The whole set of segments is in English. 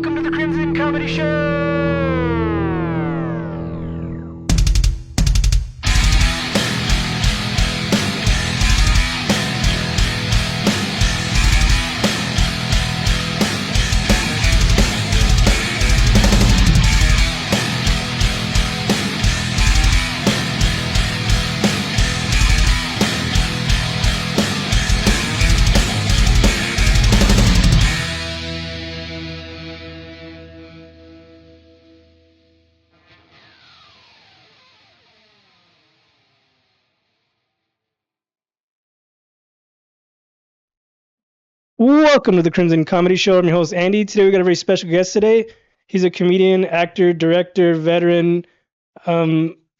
Welcome to the Crimson Comedy Show! Welcome to the Crimson Comedy Show. I'm your host, Andy. Today we got a very special guest today. He's a comedian, actor, director, veteran,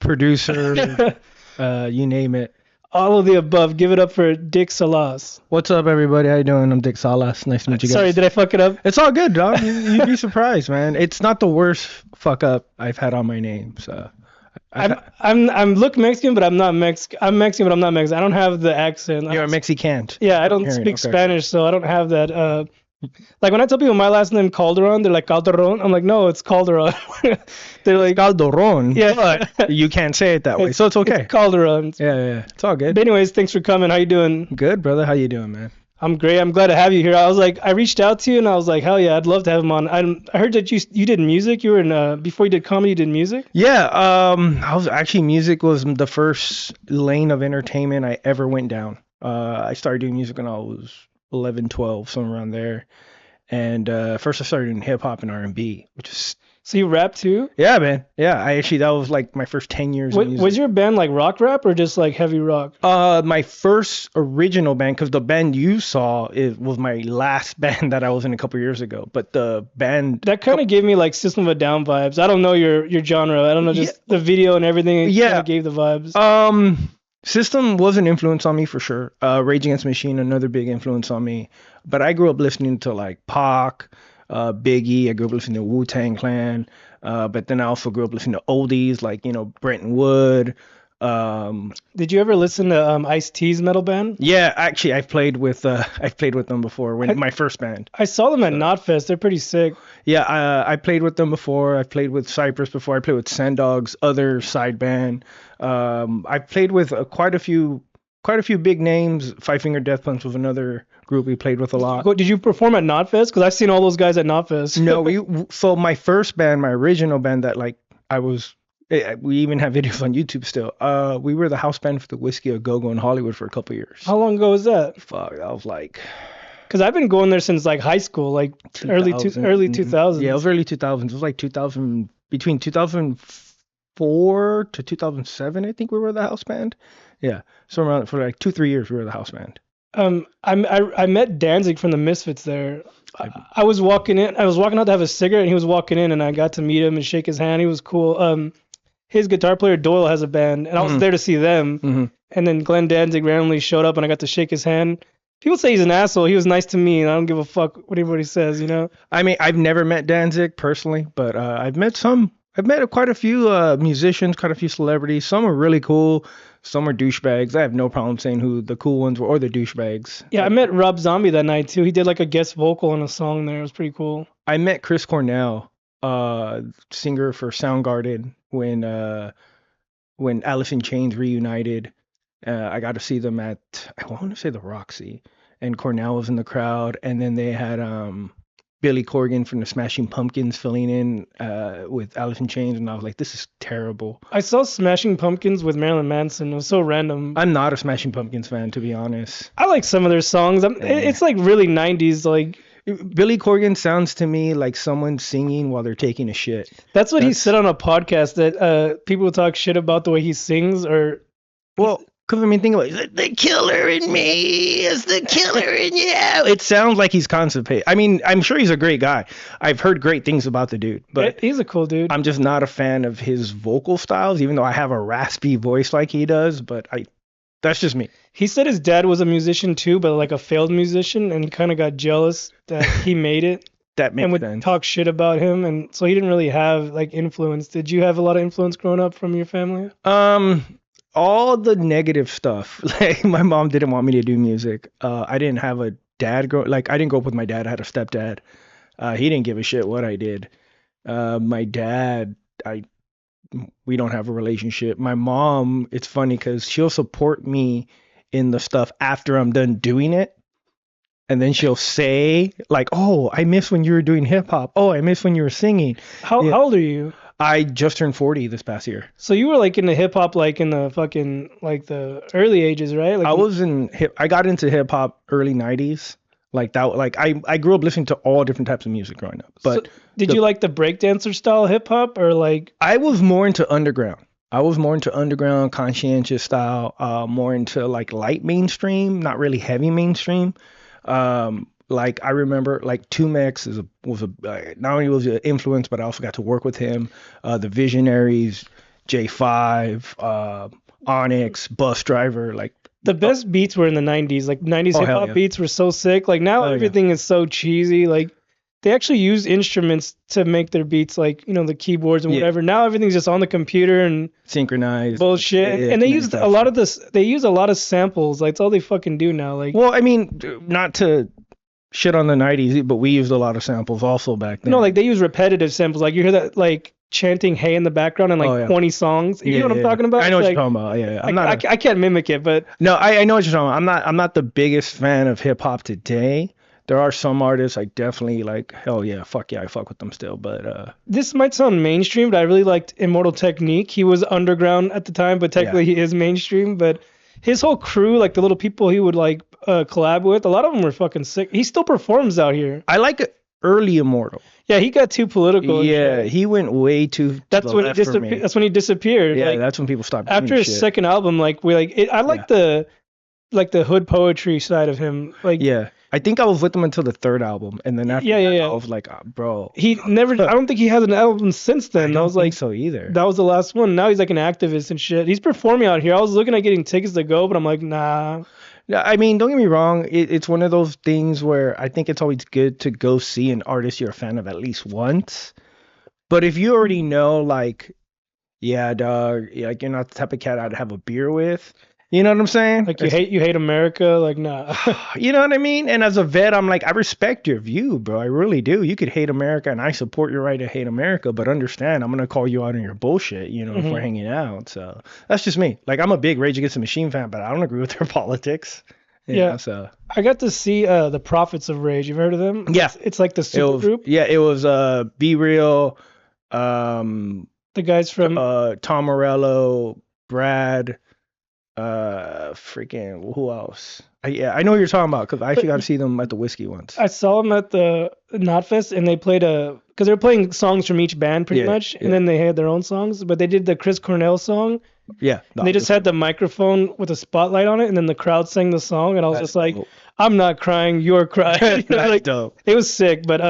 producer, you name it. all of the above. Give it up for Dick Salas. What's up, everybody? How you doing? I'm Dick Salas. Nice to meet you guys. Sorry, did I fuck it up? It's all good, dog. You'd be surprised, man. It's not the worst fuck up I've had on my name. So I'm look Mexican, but I'm not Mexican. I'm Mexican, but I'm not Mexican. I don't have the accent. You're a Mexican. Yeah, I don't speak Spanish, so I don't have that. Like when I tell people my last name Calderon, they're like Calderon. I'm like, no, it's Calderon. They're like Calderon. Yeah, but you can't say it that way, so it's okay. It's Calderon. Yeah, it's all good. But anyways, thanks for coming. How you doing? Good, brother. How you doing, man? I'm great. I'm glad to have you here. I reached out to you and I was like, hell yeah, I'd love to have him on. I heard that you did music. You were in before you did comedy, you did music. Yeah. Music was the first lane of entertainment I ever went down. I started doing music when I was 11, 12, somewhere around there. And first I started in hip hop and R&B, which is... So you rap too? Yeah, man. Yeah, that was like my first 10 years of music. Was your band like rock rap or just like heavy rock? My first original band, because the band you saw was my last band that I was in a couple years ago. But the band... That kind of gave me like System of a Down vibes. I don't know your genre. I don't know, just the video and everything. Yeah. Kind of gave the vibes. System was an influence on me for sure. Rage Against the Machine, another big influence on me. But I grew up listening to like Pac, Biggie. I grew up listening to Wu-Tang Clan. But then I also grew up listening to oldies like, Brenton Wood. Did you ever listen to Ice-T's metal band? Yeah, actually, I've played with them before. My first band. I saw them at Knotfest. They're pretty sick. Yeah, I played with them before. I played with Cypress before. I played with Sandog's other side band. I played with quite a few big names. Five Finger Death Punch was another group we played with a lot. Did you perform at Knotfest? Because I've seen all those guys at Knotfest. No, so my first band, my original band that like we even have videos on YouTube still. We were the house band for the Whiskey A Go Go in Hollywood for a couple years. How long ago was that? Fuck, that was like... Because I've been going there since like high school, like early 2000s. Yeah, it was early 2000s. It was like between 2004 to 2007, I think we were the house band. Yeah, so around for like 2-3 years we were the house band. I met Danzig from the Misfits there. I was walking out to have a cigarette, and he was walking in, and I got to meet him and shake his hand. He was cool. His guitar player Doyle has a band, and I was there to see them. Mm-hmm. And then Glenn Danzig randomly showed up, and I got to shake his hand. People say he's an asshole. He was nice to me, and I don't give a fuck what anybody says, I mean, I've never met Danzig personally, but I've met quite a few musicians, quite a few celebrities. Some are really cool. Some are douchebags. I have no problem saying who the cool ones were or the douchebags. Yeah, I met Rob Zombie that night, too. He did like a guest vocal on a song there. It was pretty cool. I met Chris Cornell, singer for Soundgarden, when Alice in Chains reunited. I got to see them at, I want to say the Roxy, and Cornell was in the crowd, and then they had Billy Corgan from the Smashing Pumpkins filling in with Alice in Chains, and I was like, this is terrible. I saw Smashing Pumpkins with Marilyn Manson. It was so random. I'm not a Smashing Pumpkins fan, to be honest. I like some of their songs. It's like really 90s, like... Billy Corgan sounds to me like someone singing while they're taking a shit. That's what he said on a podcast, that people talk shit about the way he sings, or... Well... Because, I mean, think about it. The killer in me is the killer in you. It sounds like he's constipated. I mean, I'm sure he's a great guy. I've heard great things about the dude. But he's a cool dude. I'm just not a fan of his vocal styles, even though I have a raspy voice like he does. But that's just me. He said his dad was a musician too, but like a failed musician, and he kind of got jealous that he made it. That makes sense. And would talk shit about him, and so he didn't really have like influence. Did you have a lot of influence growing up from your family? All the negative stuff. Like, my mom didn't want me to do music. I didn't have a dad I didn't grow up with my dad. I had a stepdad. He didn't give a shit what I did. My dad, I we don't have a relationship. My mom, it's funny because she'll support me in the stuff after I'm done doing it. And then she'll say, like, oh, I miss when you were doing hip hop. Oh, I miss when you were singing. How Yeah. how old are you? I just turned 40 this past year. So you were like in the hip hop, like in the fucking like the early ages, right? Like I got into hip hop early 90s. Like that, like I grew up listening to all different types of music growing up. so But did the, you like the breakdancer style hip hop or like I was more into underground. I was more into underground, conscientious style, more into like light mainstream, not really heavy mainstream. Like I remember, like Tumex was a not only was an influence, but I also got to work with him. The Visionaries, J5, Onyx, Bus Driver, like the best beats were in the 90s. Like 90s oh hip hell hop yeah, beats were so sick. Like now oh yeah, everything is so cheesy. Like they actually use instruments to make their beats, like, the keyboards and yeah, whatever. Now everything's just on the computer and synchronized, bullshit. And they used a lot manufactured. of this. They use a lot of samples. Like it's all they fucking do now. Like Well, I mean, not to shit on the 90s, but we used a lot of samples also back no, then. like they use repetitive samples. Like you hear that like chanting "Hey" in the background in Oh like yeah, 20 songs. You yeah, know what I'm yeah, yeah. talking about? I know It's what you're like talking about. Yeah, yeah. I, I, I can't mimic it, but No, I know what you're talking about. I'm not the biggest fan of hip hop today. There are some artists I definitely like. Hell yeah, fuck yeah, I fuck with them still. But this might sound mainstream, but I really liked Immortal Technique. He was underground at the time, but yeah, technically he is mainstream. But his whole crew, like the little people he would like collab with, a lot of them were fucking sick. He still performs out here. I like early Immortal. Yeah, he got too political and Yeah, shit. he went way too to That's the when he left for disappeared. me. That's when he disappeared. Yeah, Like that's when people stopped giving after a his shit. second album, like we like it, I Yeah, like the hood poetry side of him. Like yeah. I think I was with him until the third album, and then after yeah, yeah, that, I yeah. was like, bro, He never. I don't think he has an album since I then. That don't was think like so either. that was the last one. Now he's like an activist and shit. He's performing out here. I was looking at getting tickets to go, but I'm like, nah. Yeah, I mean, don't get me wrong. It's one of those things where I think it's always good to go see an artist you're a fan of at least once. But if you already know, like, yeah, dog, like you're not the type of cat I'd have a beer with. You know what I'm saying? Like you hate America. Like nah. You know what I mean? And as a vet, I'm like, I respect your view, bro. I really do. You could hate America, and I support your right to hate America, but understand, I'm gonna call you out on your bullshit, if we're Mhm. hanging out. So that's just me. Like, I'm a big Rage Against the Machine fan, but I don't agree with their politics. Yeah, So I got to see the Prophets of Rage. You've heard of them? yeah, It's like the super group. it was Be Real, um, The guys from Tom Morello, Brad, freaking who else? Yeah, I know what you're talking about because I actually got to see them at the whiskey once. I saw them at the Knotfest, and they played because they were playing songs from each band pretty Yeah, much, yeah, and then they had their own songs. But they did the Chris Cornell song, yeah. and they just had the microphone with a spotlight on it, and then the crowd sang the song, and I was That's just like, dope. I'm not crying, you're crying. That's Like dope. it was sick, but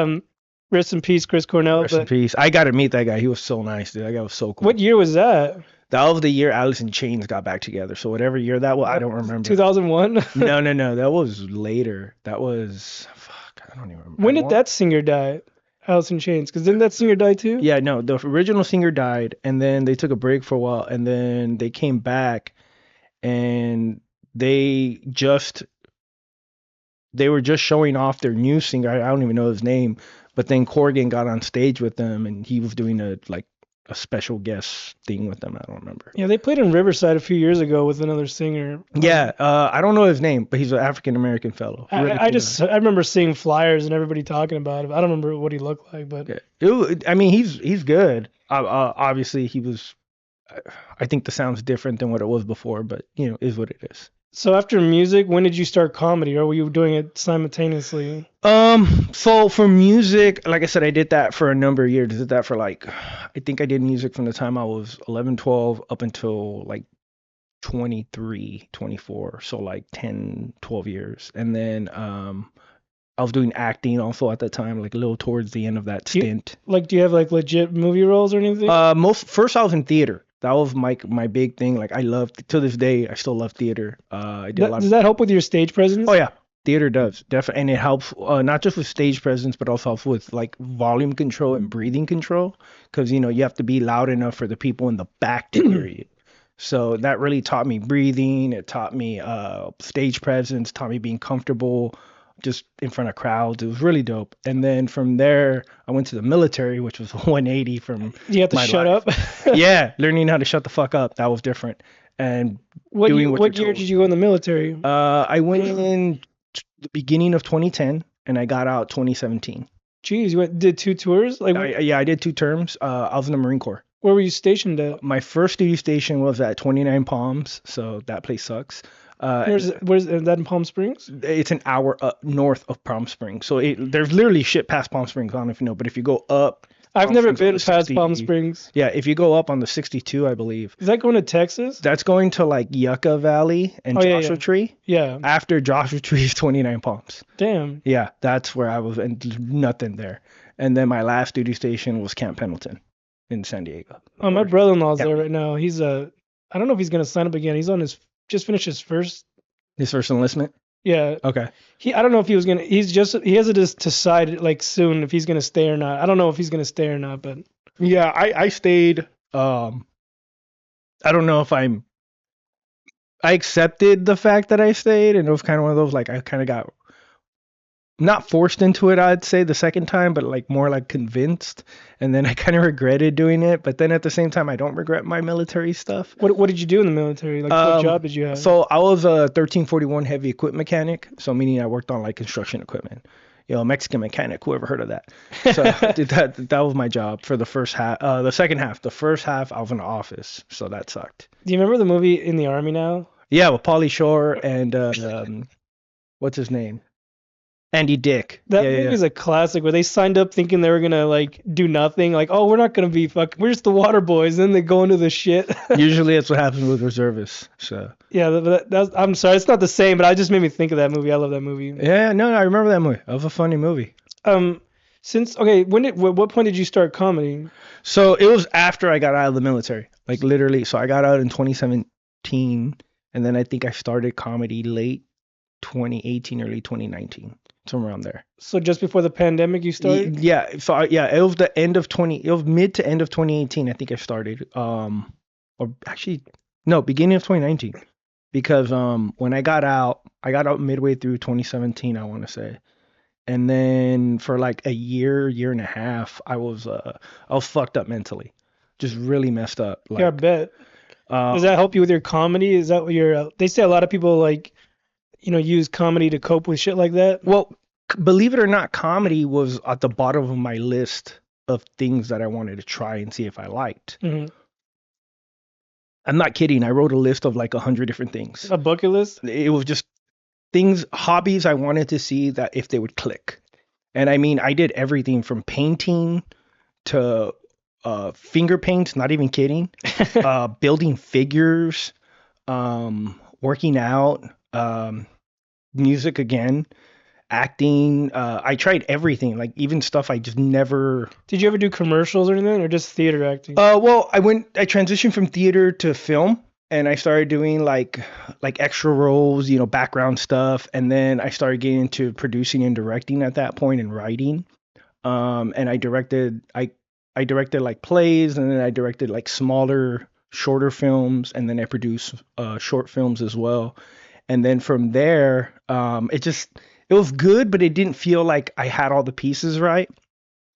rest in peace, Chris Cornell. Rest in But peace. I got to meet that guy. He was so nice, dude. That guy was so cool. what year was that? That was the year Alice in Chains got back together. So whatever year that was, I don't remember. 2001. No. That was later. That was fuck. I don't even remember. When did that singer die? Alice in Chains, because didn't that singer die too? Yeah, no. The original singer died, and then they took a break for a while, and then they came back, and they just they were just showing off their new singer. I don't even know his name, but then Corgan got on stage with them, and he was doing a special guest thing with them. I don't remember. Yeah, they played in Riverside a few years ago with another singer. Yeah, I don't know his name, but he's an African American fellow. Really I cool just guy. I remember seeing flyers and everybody talking about it. I don't remember what he looked like, but Yeah. I mean, he's good. Obviously, he was. I think the sound's different than what it was before, but is what it is. so after music, when did you start comedy, or were you doing it simultaneously? So for music, like I said, I did that for a number of years. I did that for I think I did music from the time I was 11, 12 up until like 23, 24. So like 10, 12 years. And then I was doing acting also at that time, like a little towards the end of that Do you, stint. do you have like legit movie roles or anything? First I was in theater. That was my big thing. Like I loved to this day, I still love theater. I did a lot Does of. that help with your stage presence? Oh yeah, theater does definitely, and it helps not just with stage presence, but also helps with like volume control and breathing control, because you have to be loud enough for the people in the back to hear you. So that really taught me breathing. It taught me stage presence. Taught me being comfortable. just in front of crowds. It was really dope. And then from there, I went to the military, which was 180 from You have to my shut life. up. Yeah, learning how to shut the fuck up. That was different. And What doing you, what you're what year told. did you go in the military? I went in the beginning of 2010 and I got out 2017. Jeez, you did 2 tours? Like, Yeah, I did 2 terms. I was in the Marine Corps. where were you stationed at? My first duty station was at 29 Palms, so that place sucks. Where's that in Palm Springs? It's an hour up north of Palm Springs, so there's literally shit past Palm Springs. I don't know if you know, but if you go up, I've Palm never Springs on been the past 60 Palm Springs. Yeah, if you go up on the 62, I believe Is that going to Texas? that's going to like Yucca Valley and Oh, yeah, Joshua yeah. Tree. Yeah. After Joshua Tree is 29 Palms. Damn. Yeah, that's where I was, and nothing there. And then my last duty station was Camp Pendleton in San Diego. Oh, my brother-in-law's there County. right now. I don't know if he's gonna sign up again. He's just finished his first. His first enlistment. Yeah. Okay. I don't know if he was gonna. He has to just decide like soon if he's gonna stay or not. I don't know if he's gonna stay or not, but Yeah, I stayed. I don't know if I accepted the fact that I stayed, and it was kind of one of those like I kind of got not forced into it, I'd say the second time, but like more like convinced, and then I kind of regretted doing it. But then at the same time, I don't regret my military stuff. what did you do in the military? Like, what job did you have? So I was a 1341 heavy equipment mechanic, so meaning I worked on like construction equipment. Mexican mechanic, whoever heard of that. So that was my job for the first half. The second half, the first half, I was in the office, so that sucked. Do you remember the movie In the Army Now? Yeah, with Pauly Shore and what's his name? Andy Dick. That yeah, movie is a classic where they signed up thinking they were gonna like do nothing. Like, oh, we're not gonna be we're just the water boys. And then they go into the shit. Usually that's what happens with reservists. So Yeah, I'm sorry, it's not the same, but it just made me think of that movie. I love that movie. yeah, no, I remember that movie. That was a funny movie. What point did you start comedy? So it was after I got out of the military, like literally. So I got out in 2017, and then I think I started comedy late 2018, early 2019, somewhere around there. So just before the pandemic, you started? Yeah. So it was the end of 20. It was mid to end of 2018. I think I started. Or actually, no, beginning of 2019, because when I got out midway through 2017, I want to say. And then for like a year and a half, I was fucked up mentally, just really messed up. Like, Yeah, I bet. Does that help you with your comedy? Is that what they say a lot of people like, use comedy to cope with shit like that? well, believe it or not, comedy was at the bottom of my list of things that I wanted to try and see if I liked. Hmm. I'm not kidding. I wrote a list of like 100 different things. A bucket list? It was just things, hobbies I wanted to see that if they would click. And I mean, I did everything from painting to finger paints, not even kidding, building figures, working out, music again, acting. I tried everything, like even stuff I just never. Did you ever do commercials or anything, or just theater acting? Well, I transitioned from theater to film. And I started doing like extra roles, background stuff, and then I started getting into producing and directing at that point and writing. And I directed like plays, and then I directed like smaller, shorter films, and then I produced short films as well. And then from there, it was good, but it didn't feel like I had all the pieces right.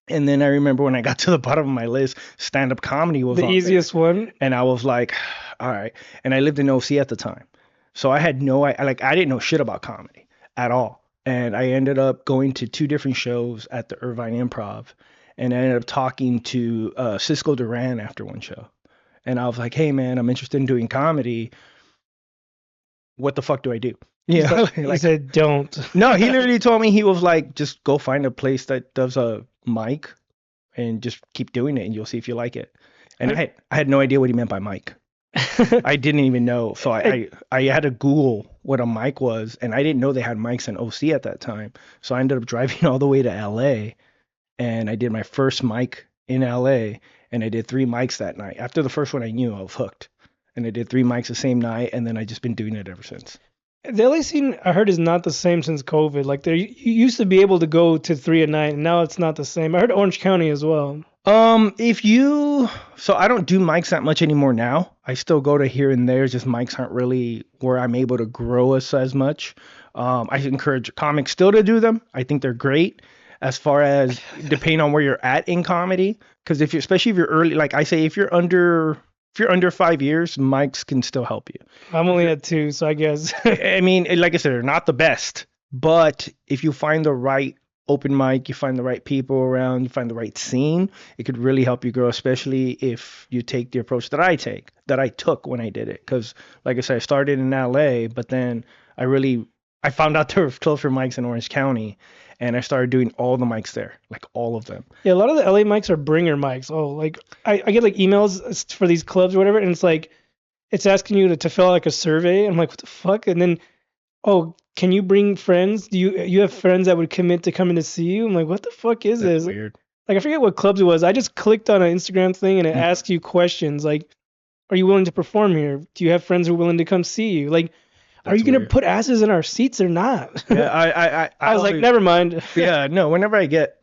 And then I remember when I got to the bottom of my list, stand-up comedy was The on easiest there. one? And I was like, all right. And I lived in OC at the time. So I had I didn't know shit about comedy at all. And I ended up going to 2 different shows at the Irvine Improv. And I ended up talking to Cisco Duran after one show. And I was like, hey, man, I'm interested in doing comedy. What the fuck do I do? Yeah. He said, don't. No, he literally told me, he was like, just go find a place that does a mic and just keep doing it and you'll see if you like it. And I had no idea what he meant by mic. I didn't even know. So I had to Google what a mic was, and I didn't know they had mics in OC at that time. So I ended up driving all the way to LA, and I did my first mic in LA, and I did 3 mics that night. After the first one, I knew I was hooked. And I did 3 mics the same night, and then I just been doing it ever since. The LA scene, I heard, is not the same since COVID. Like, you used to be able to go to 3 a night, and now it's not the same. I heard Orange County as well. So I don't do mics that much anymore now. I still go to here and there. Just mics aren't really where I'm able to grow us as much. I encourage comics still to do them. I think they're great as far as depending on where you're at in comedy. Because if you're, especially if you're early, like I say, if you're under 5 years, mics can still help you. I'm only at 2, so I guess. I mean, like I said, they're not the best, but if you find the right open mic, you find the right people around, you find the right scene, it could really help you grow, especially if you take the approach that I took when I did it. Because, like I said, I started in LA, but then I found out there were closer mics in Orange County, and I started doing all the mics there, like all of them. Yeah, a lot of the LA mics are bringer mics. Oh, like I get like emails for these clubs or whatever, and it's like it's asking you to fill out like a survey. I'm like, what the fuck? And then, oh, can you bring friends? Do you have friends that would commit to coming to see you? I'm like, what the fuck is That's this? weird. Like I forget what clubs it was. I just clicked on an Instagram thing and it asks you questions like, are you willing to perform here? Do you have friends who are willing to come see you? Like, are That's you gonna weird. put asses in our seats or not? Yeah, I was like, always- never mind. Yeah, no. Whenever I get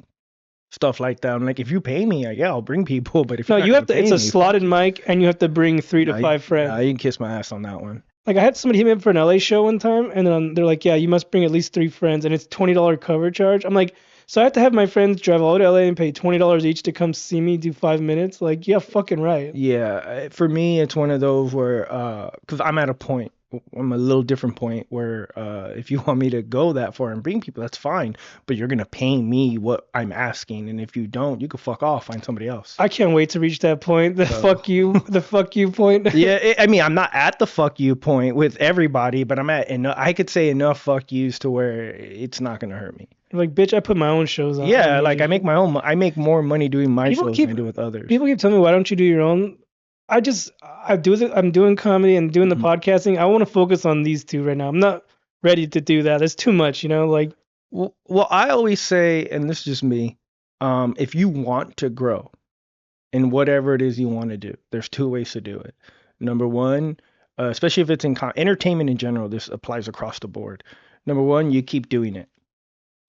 stuff like that, I'm like, if you pay me, yeah, I'll bring people. But if No, you're not you have to. gonna It's pay a me, slotted mic, and you have to bring 3 to 5 friends. you can kiss my ass on that one. Like I had somebody hit me up for an LA show one time, and then they're like, "Yeah, you must bring at least 3 friends, and it's $20 cover charge." I'm like, so I have to have my friends drive all to LA and pay $20 each to come see me do 5 minutes? Like, yeah, fucking right. Yeah, for me, it's one of those where, because I'm at a point, I'm a little different point where, if you want me to go that far and bring people, that's fine, but you're gonna pay me what I'm asking, and if you don't, you can fuck off, find somebody else. I can't wait to reach that point. The fuck you point. Yeah, I mean, I'm not at the fuck you point with everybody, but I'm at enough. I could say enough fuck yous to where it's not gonna hurt me. Like, bitch, I put my own shows on. Yeah, like I make more money doing my shows than I do with others. People keep telling me, why don't you do your own? I'm doing comedy and doing the podcasting. I want to focus on these two right now. I'm not ready to do that. It's too much, like. Well, I always say, and this is just me, if you want to grow in whatever it is you want to do, there's 2 ways to do it. Number one, especially if it's in entertainment in general, this applies across the board. Number one, you keep doing it.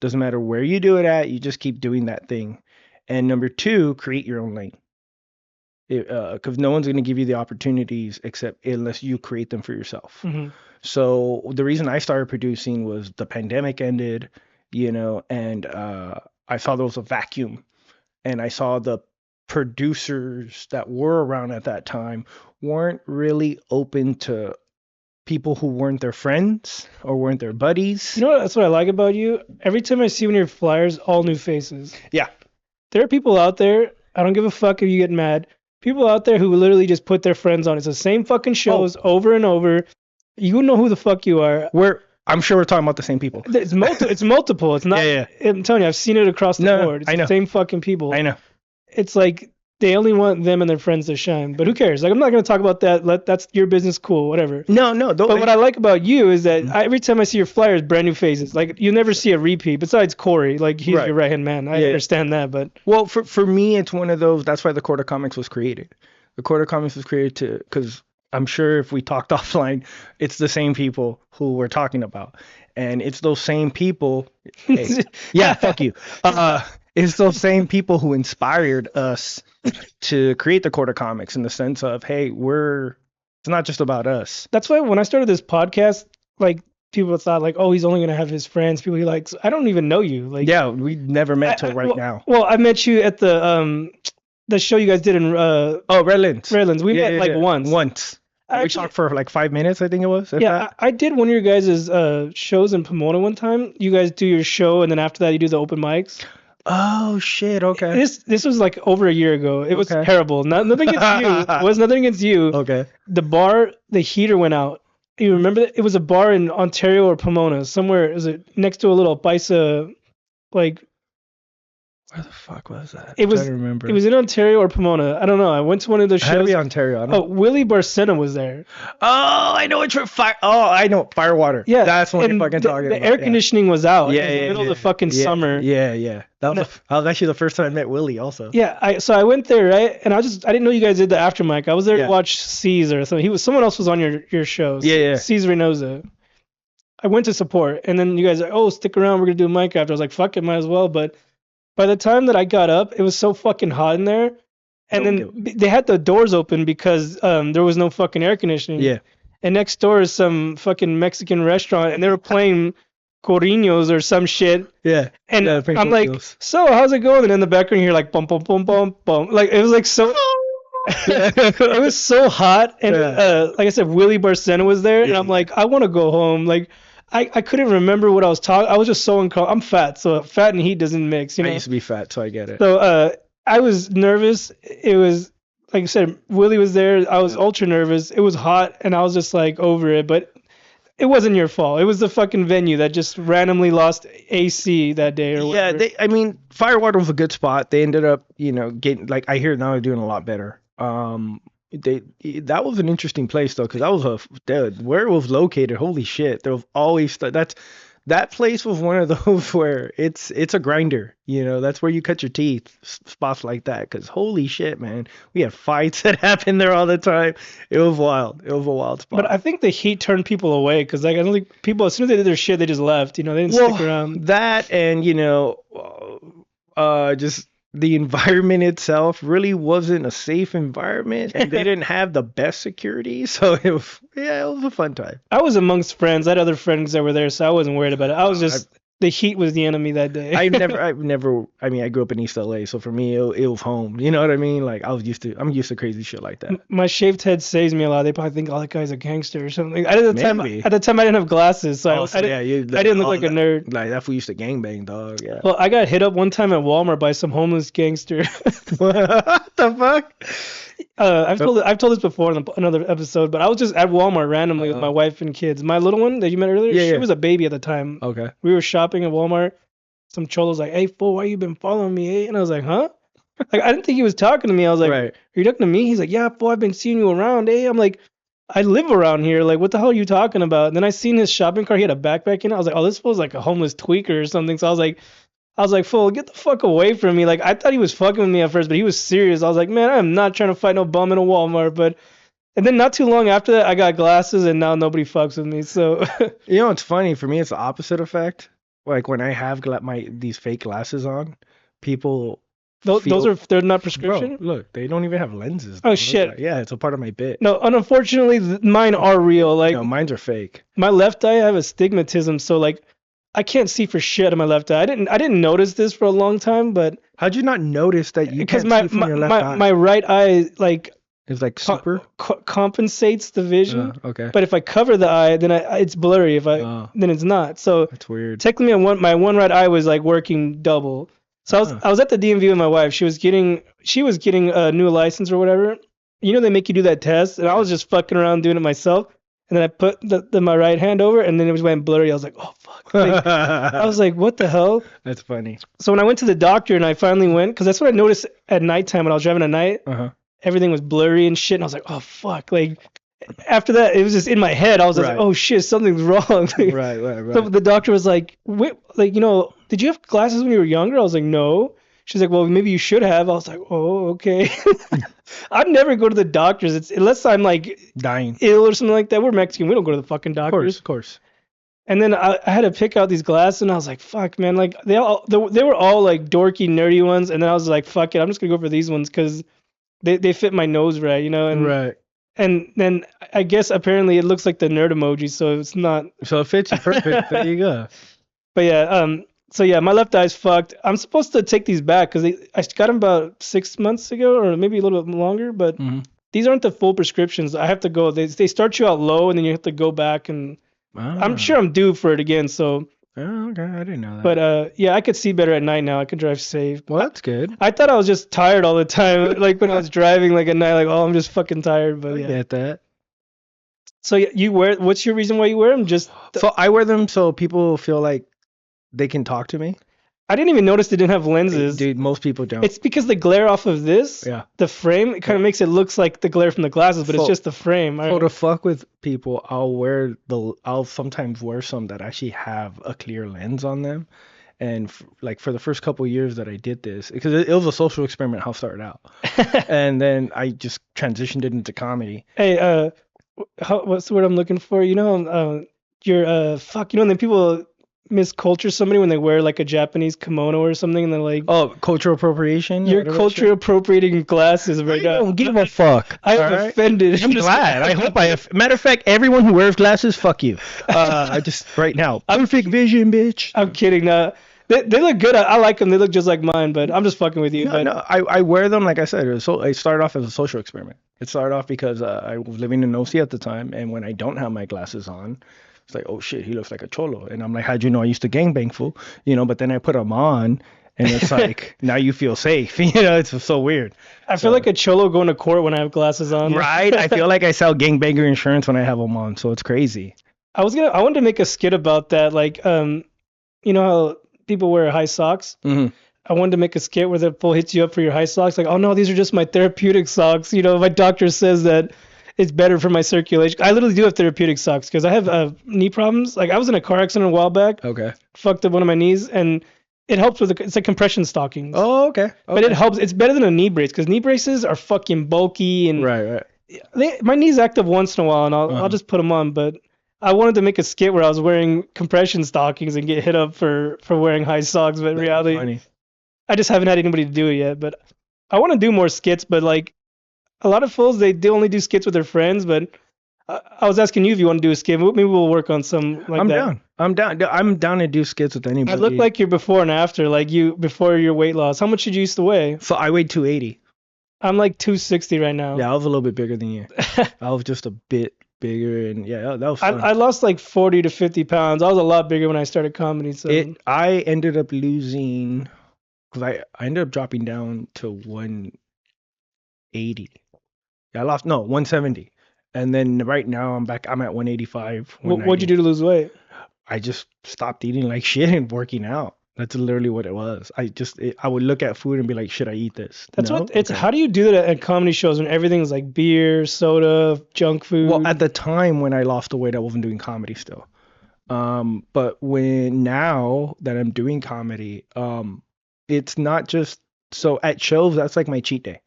Doesn't matter where you do it at, you just keep doing that thing. And number 2, create your own lane. Because no one's going to give you the opportunities except unless you create them for yourself. Mm-hmm. So the reason I started producing was the pandemic ended, and I saw there was a vacuum, and I saw the producers that were around at that time weren't really open to people who weren't their friends or weren't their buddies. That's what I like about you. Every time I see one of your flyers, all new faces. Yeah. There are people out there, I don't give a fuck if you get mad, people out there who literally just put their friends on. It's the same fucking shows over and over. You know who the fuck you are. I'm sure we're talking about the same people. It's multiple. It's not. Yeah. I'm telling you, I've seen it across the board. It's I know. the same fucking people. I know. It's like they only want them and their friends to shine. But who cares? Like, I'm not going to talk about that. That's your business. Cool, whatever. No. But what I like about you is that every time I see your flyers, brand new faces. Like, you never see a repeat. Besides Corey, like he's your right hand man. I understand that, but well, for me, it's one of those. That's why the Court of Comics was created. The Court of Comics was created because I'm sure if we talked offline, it's the same people who we're talking about, and it's those same people. Hey, yeah, fuck you. It's those same people who inspired us to create the Court of Comics in the sense of, hey, it's not just about us. That's why when I started this podcast, like people thought like, oh, he's only gonna have his friends, people he likes. I don't even know you. Like, yeah, we never met till right now. Well, I met you at the show you guys did in Redlands. We met once. We talked for like 5 minutes, I think it was. Yeah, I did one of your guys' shows in Pomona one time. You guys do your show, and then after that, you do the open mics. Oh shit! Okay. This was like over a year ago. It was terrible. Nothing against you. It was nothing against you. Okay. The bar, the heater went out. You remember that? It was a bar in Ontario or Pomona, somewhere. Is it next to a little Paisa, like? Where the fuck was that? It was. I don't remember. It was in Ontario or Pomona. I don't know. I went to one of those shows. It had to be Ontario. Oh, Willie Barcena was there. Oh, I know which fire. Oh, I know Firewater. Yeah, that's what you're fucking talking about. The air conditioning was out. Yeah, in the middle of the fucking summer. Yeah. That was actually the first time I met Willie. Also. Yeah, so I went there, right, and I didn't know you guys did the after mic. I was there to watch Caesar or something. Someone else was on your shows. Yeah. Caesar Reynosa. I went to support, and then you guys are like, oh, stick around, we're gonna do a mic after. I was like, fuck it, might as well. But by the time that I got up, it was so fucking hot in there. And then they had the doors open because there was no fucking air conditioning. Yeah. And next door is some fucking Mexican restaurant, and they were playing Corinos or some shit. Yeah. And Yeah, Frank I'm like, Oceans. so how's it going? And in the background, you're like, bum, bum, bum, bum, bum. Like, it was like so, Yeah. it was so hot. And Yeah. like I said, Willie Barcena was there. And I'm Yeah. like, I want to go home. Like, I couldn't remember what I was talking. I was just so uncomfortable. I'm fat, so fat and heat doesn't mix, you I know? used to be fat, so I get it. So I was nervous. It was, like I said, Willie was there. I was ultra nervous. It was hot, and I was just like over it. But it wasn't your fault. It was the fucking venue that just randomly lost AC that day or Yeah, whatever. I mean, Firewater was a good spot. They ended up, getting, like, I hear now they're doing a lot better. That was an interesting place though, because where it was located. Holy shit, there was always that place was one of those where it's a grinder. That's where you cut your teeth, spots like that. Because holy shit, man, we had fights that happened there all the time. It was wild. It was a wild spot. But I think the heat turned people away because like I don't think people, as soon as they did their shit, they just left. They didn't stick around. That and just the environment itself really wasn't a safe environment, and they didn't have the best security. So it was a fun time. I was amongst friends. I had other friends that were there, so I wasn't worried about it. I was just the heat was the enemy that day. I've never. I mean, I grew up in East LA, so for me, it was home. You know what I mean? Like I'm used to crazy shit like that. My shaved head saves me a lot. They probably think, oh, that guy's a gangster or something. At the time, Maybe. I didn't have glasses, so I didn't look like a nerd. Like that's we used to gangbang, dog. Yeah. Well, I got hit up one time at Walmart by some homeless gangster. What the fuck? I've told this before in another episode, but I was just at Walmart randomly with my wife and kids. My little one that you met earlier, she was a baby at the time. Okay. We were shopping at Walmart. Some cholo's like, "Hey, fool, why you been following me?" Eh? And I was like, "Huh?" Like I didn't think he was talking to me. I was like, Right. "Are you talking to me?" He's like, "Yeah, fool, I've been seeing you around." Eh? I'm like, "I live around here. Like, what the hell are you talking about?" And then I seen his shopping cart. He had a backpack in it. I was like, "Oh, this fool's like a homeless tweaker or something." So I was like, fool, get the fuck away from me. Like, I thought he was fucking with me at first, but he was serious. I was like, man, I'm not trying to fight no bum in a Walmart. And then not too long after that, I got glasses, and now nobody fucks with me. So, It's funny for me. It's the opposite effect. Like when I have these fake glasses on, people. they're not prescription. Bro, look, they don't even have lenses. Oh shit. Yeah, it's a part of my bit. No, unfortunately, mine are real. Like, No, mines are fake. my left eye, I have astigmatism, so like, I can't see for shit on my left eye. I didn't notice this for a long time, but how'd you not notice that you can't see from your left eye? my right eye like It's like super compensates the vision. Okay. But if I cover the eye, then it's blurry. Then it's not. So That's weird. technically, my one right eye was like working double. So I was at the DMV with my wife. She was getting a new license or whatever. They make you do that test, and I was just fucking around doing it myself. And then I put my right hand over, and then it was went blurry. I was like, oh fuck. Like, I was like, what the hell? That's funny. So when I went to the doctor and I finally went, because that's what I noticed at nighttime when I was driving at night. Everything was blurry and shit, and I was like, oh fuck. Like after that, it was just in my head. I was just like, oh shit, something's wrong. Right. So the doctor was like, wait, like did you have glasses when you were younger? I was like, no. She's like, well, maybe you should have. I was like, oh, okay. I'd never go to the doctors. Unless I'm like dying, ill or something like that. We're Mexican. We don't go to the fucking doctors. Of course. And then I had to pick out these glasses, and I was like, fuck, man. Like they were all like dorky, nerdy ones. And then I was like, fuck it, I'm just gonna go for these ones because they fit my nose right, And right. And then I guess apparently it looks like the nerd emoji, so it's not. So it fits you perfect. There you go. But yeah, so yeah, my left eye's fucked. I'm supposed to take these back because I got them about 6 months ago, or maybe a little bit longer. But these aren't the full prescriptions. I have to go. They start you out low, and then you have to go back, and I'm sure I'm due for it again. So. Oh, okay, I didn't know that. But yeah, I could see better at night now. I can drive safe. Well, that's good. I thought I was just tired all the time, like when I was driving, like at night, like I'm just fucking tired. But yeah. I get that. So you wear? What's your reason why you wear them? So I wear them so people feel like they can talk to me. I didn't even notice they didn't have lenses. Dude, most people don't. It's because the glare off of this, the frame, it kind of makes it looks like the glare from the glasses, but it's just the frame. So to fuck with people, I'll sometimes wear some that actually have a clear lens on them. And for the first couple of years that I did this, because it was a social experiment how it started out. And then I just transitioned it into comedy. Hey, what's the word I'm looking for? You're and then people misculture somebody when they wear like a Japanese kimono or something, and they're like, Oh, cultural appropriation. "You're Whatever that culture shit. appropriating glasses right I now." don't give a fuck. I All am right. offended. I'm glad. I hope I. Matter of fact, everyone who wears glasses, fuck you. I just right now, perfect vision, bitch. I'm kidding. They look good. I like them. They look just like mine, but I'm just fucking with you. No, But no, I wear them like I said. It started off as a social experiment. It started off because I was living in OC at the time, and when I don't have my glasses on, it's like, oh shit, he looks like a cholo, and I'm like, how'd you know I used to gangbang fool? But then I put them on, and it's like now you feel safe. It's so weird. I feel like a cholo going to court when I have glasses on. Right? I feel like I sell gangbanger insurance when I have them on, so it's crazy. I wanted to make a skit about that. Like, you know how people wear high socks? Hmm. I wanted to make a skit where the fool hits you up for your high socks. Like, oh no, these are just my therapeutic socks. My doctor says that it's better for my circulation. I literally do have therapeutic socks because I have knee problems. Like, I was in a car accident a while back, Okay. fucked up one of my knees, and it helps with it's like compression stockings. Oh, okay. But it helps. It's better than a knee brace because knee braces are fucking bulky and Right. my knees active once in a while, and I'll Uh-huh. just put them on. But I wanted to make a skit where I was wearing compression stockings and get hit up for wearing high socks. But in reality, Funny. I just haven't had anybody to do it yet. But I want to do more skits. But like a lot of fools, they only do skits with their friends. But I was asking you if you want to do a skit. Maybe we'll work on some like I'm that. down. I'm down. I'm down to do skits with I anybody. look like your before and after, like you before your weight loss. How much did you used to weigh? So I weighed 280. I'm like 260 right now. Yeah, I was a little bit bigger than you. I was just a bit bigger, and yeah, that was fun. I lost like 40 to 50 pounds. I was a lot bigger when I started comedy. So I ended up losing because I ended up dropping down to 180. Yeah, I lost 170, and then right now I'm back. I'm at 185. What'd you do to lose weight? I just stopped eating like shit and working out. That's literally what it was. I would look at food and be like, should I eat this? That's No? what it's. Okay. How do you do that at comedy shows when everything's like beer, soda, junk food? Well, at the time when I lost the weight, I wasn't doing comedy still. But now that I'm doing comedy, it's not just so at shows, that's like my cheat day.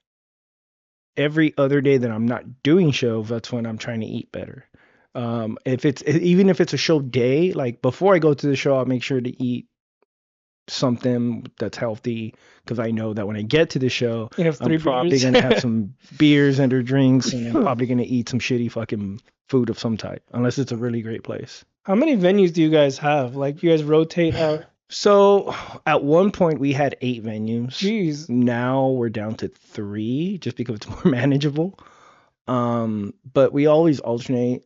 Every other day that I'm not doing shows, that's when I'm trying to eat better. Even if it's a show day, like before I go to the show, I'll make sure to eat something that's healthy because I know that when I get to the show, You have 3 I'm probably beers. gonna have some beers and or drinks, and I'm probably gonna eat some shitty fucking food of some type, unless it's a really great place. How many venues do you guys have? Like you guys rotate out? So at one point we had 8 venues. Jeez. Now we're down to 3 just because it's more manageable. But we always alternate.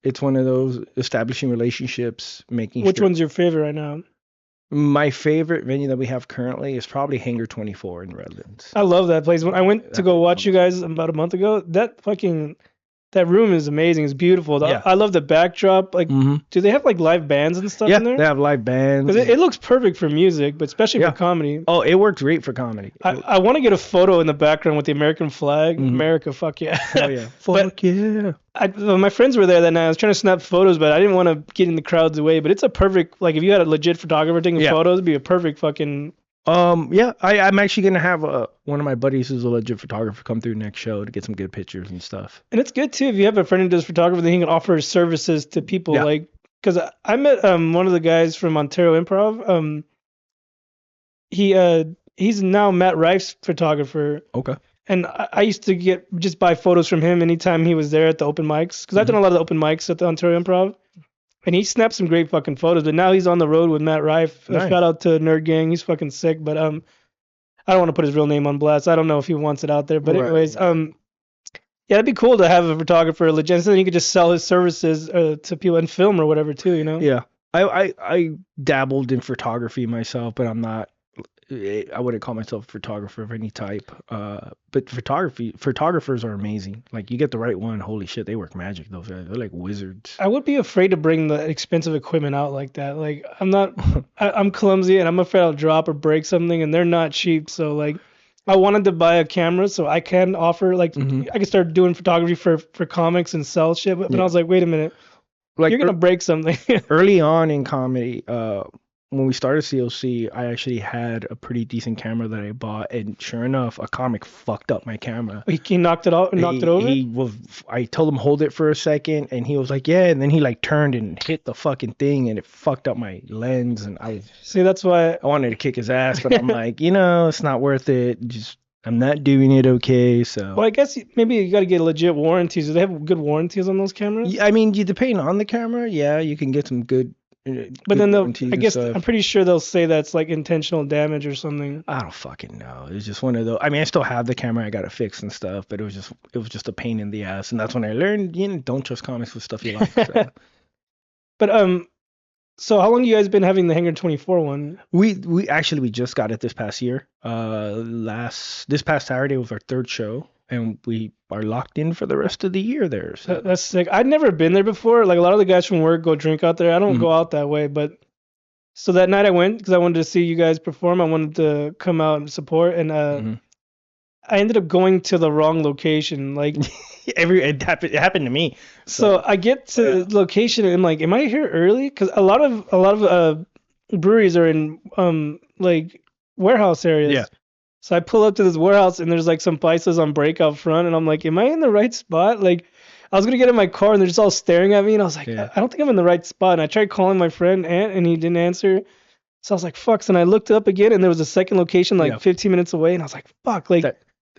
It's one of those establishing relationships, making Which sure. one's your favorite right now? My favorite venue that we have currently is probably Hangar 24 in Redlands. I love that place. When I went to go watch you guys about a month ago, that room is amazing. It's beautiful. Yeah. I love the backdrop. Like, Mm-hmm. do they have like live bands and stuff Yeah, in there? they have live bands. Because it looks perfect for music, but especially Yeah. for comedy. Oh, it works great for comedy. I want to get a photo in the background with the American flag. Mhm. America, fuck yeah. Oh yeah, But- fuck yeah. My friends were there that night. I was trying to snap photos, but I didn't want to get in the crowd's way. But it's a perfect, like, if you had a legit photographer taking Yeah. photos, it'd be a perfect fucking. Yeah, I'm actually gonna have one of my buddies who's a legit photographer come through next show to get some good pictures and stuff. And it's good too if you have a friend who does photography, then he can offer his services to people. Yeah. Like, because I met one of the guys from Ontario Improv. He's now Matt Rife's photographer. Okay. And I used to just buy photos from him anytime he was there at the open mics. Because I've done a lot of the open mics at the Ontario Improv. And he snapped some great fucking photos. But now he's on the road with Matt Rife. Nice. Shout out to Nerd Gang. He's fucking sick. But I don't want to put his real name on blast. I don't know if he wants it out there. But Right. anyways, yeah, it'd be cool to have a photographer legit. So then he could just sell his services to people and film or whatever too, you know? Yeah, I dabbled in photography myself, but I'm not. I wouldn't call myself a photographer of any type. But photographers are amazing. Like you get the right one, holy shit, they work magic. Those guys, they're like wizards. I would be afraid to bring the expensive equipment out like that. Like I'm clumsy and I'm afraid I'll drop or break something, and they're not cheap. So like, I wanted to buy a camera so I can offer like Mhm. I can start doing photography for comics and sell shit. But I was like, wait a minute, Like you're gonna break something. early on in comedy, when we started COC, I actually had a pretty decent camera that I bought, and sure enough, a comic fucked up my camera. He knocked it out, knocked it over. He was. I told him hold it for a second, and he was like, "Yeah," and then he like turned and hit the fucking thing, and it fucked up my lens, and See, that's why. I wanted to kick his ass, but I'm like, it's not worth it. Just I'm not doing it. Okay, so. Well, I guess maybe you got to get legit warranties. Do they have good warranties on those cameras? Yeah, I mean, you depending on the camera, yeah, you can get some good. But then warranties I and guess stuff. I'm pretty sure they'll say that's like intentional damage or something. I don't fucking know. It's just one of those. I mean, I still have the camera. I got to fix and stuff, but it was just a pain in the ass, and that's when I learned, don't trust comics with stuff you like. So. But so how long you guys been having the Hangar 24 one? We just got it this past year. This past Saturday was our third show, and we are locked in for the rest of the year there. So. That's sick. I'd never been there before. Like a lot of the guys from work go drink out there. I don't go out that way, but so that night I went because I wanted to see you guys perform. I wanted to come out and support, and I ended up going to the wrong location. Like it happened to me. So I get to the location and I'm like, am I here early? Because a lot of breweries are in like warehouse areas. Yeah. So I pull up to this warehouse and there's like some places on break out front, and I'm like, am I in the right spot? Like I was gonna get in my car and they're just all staring at me, and I was like, I don't think I'm in the right spot. And I tried calling my friend Ant and he didn't answer. So I was like, fuck. So and I looked up again and there was a second location like 15 minutes away, and I was like, fuck. Like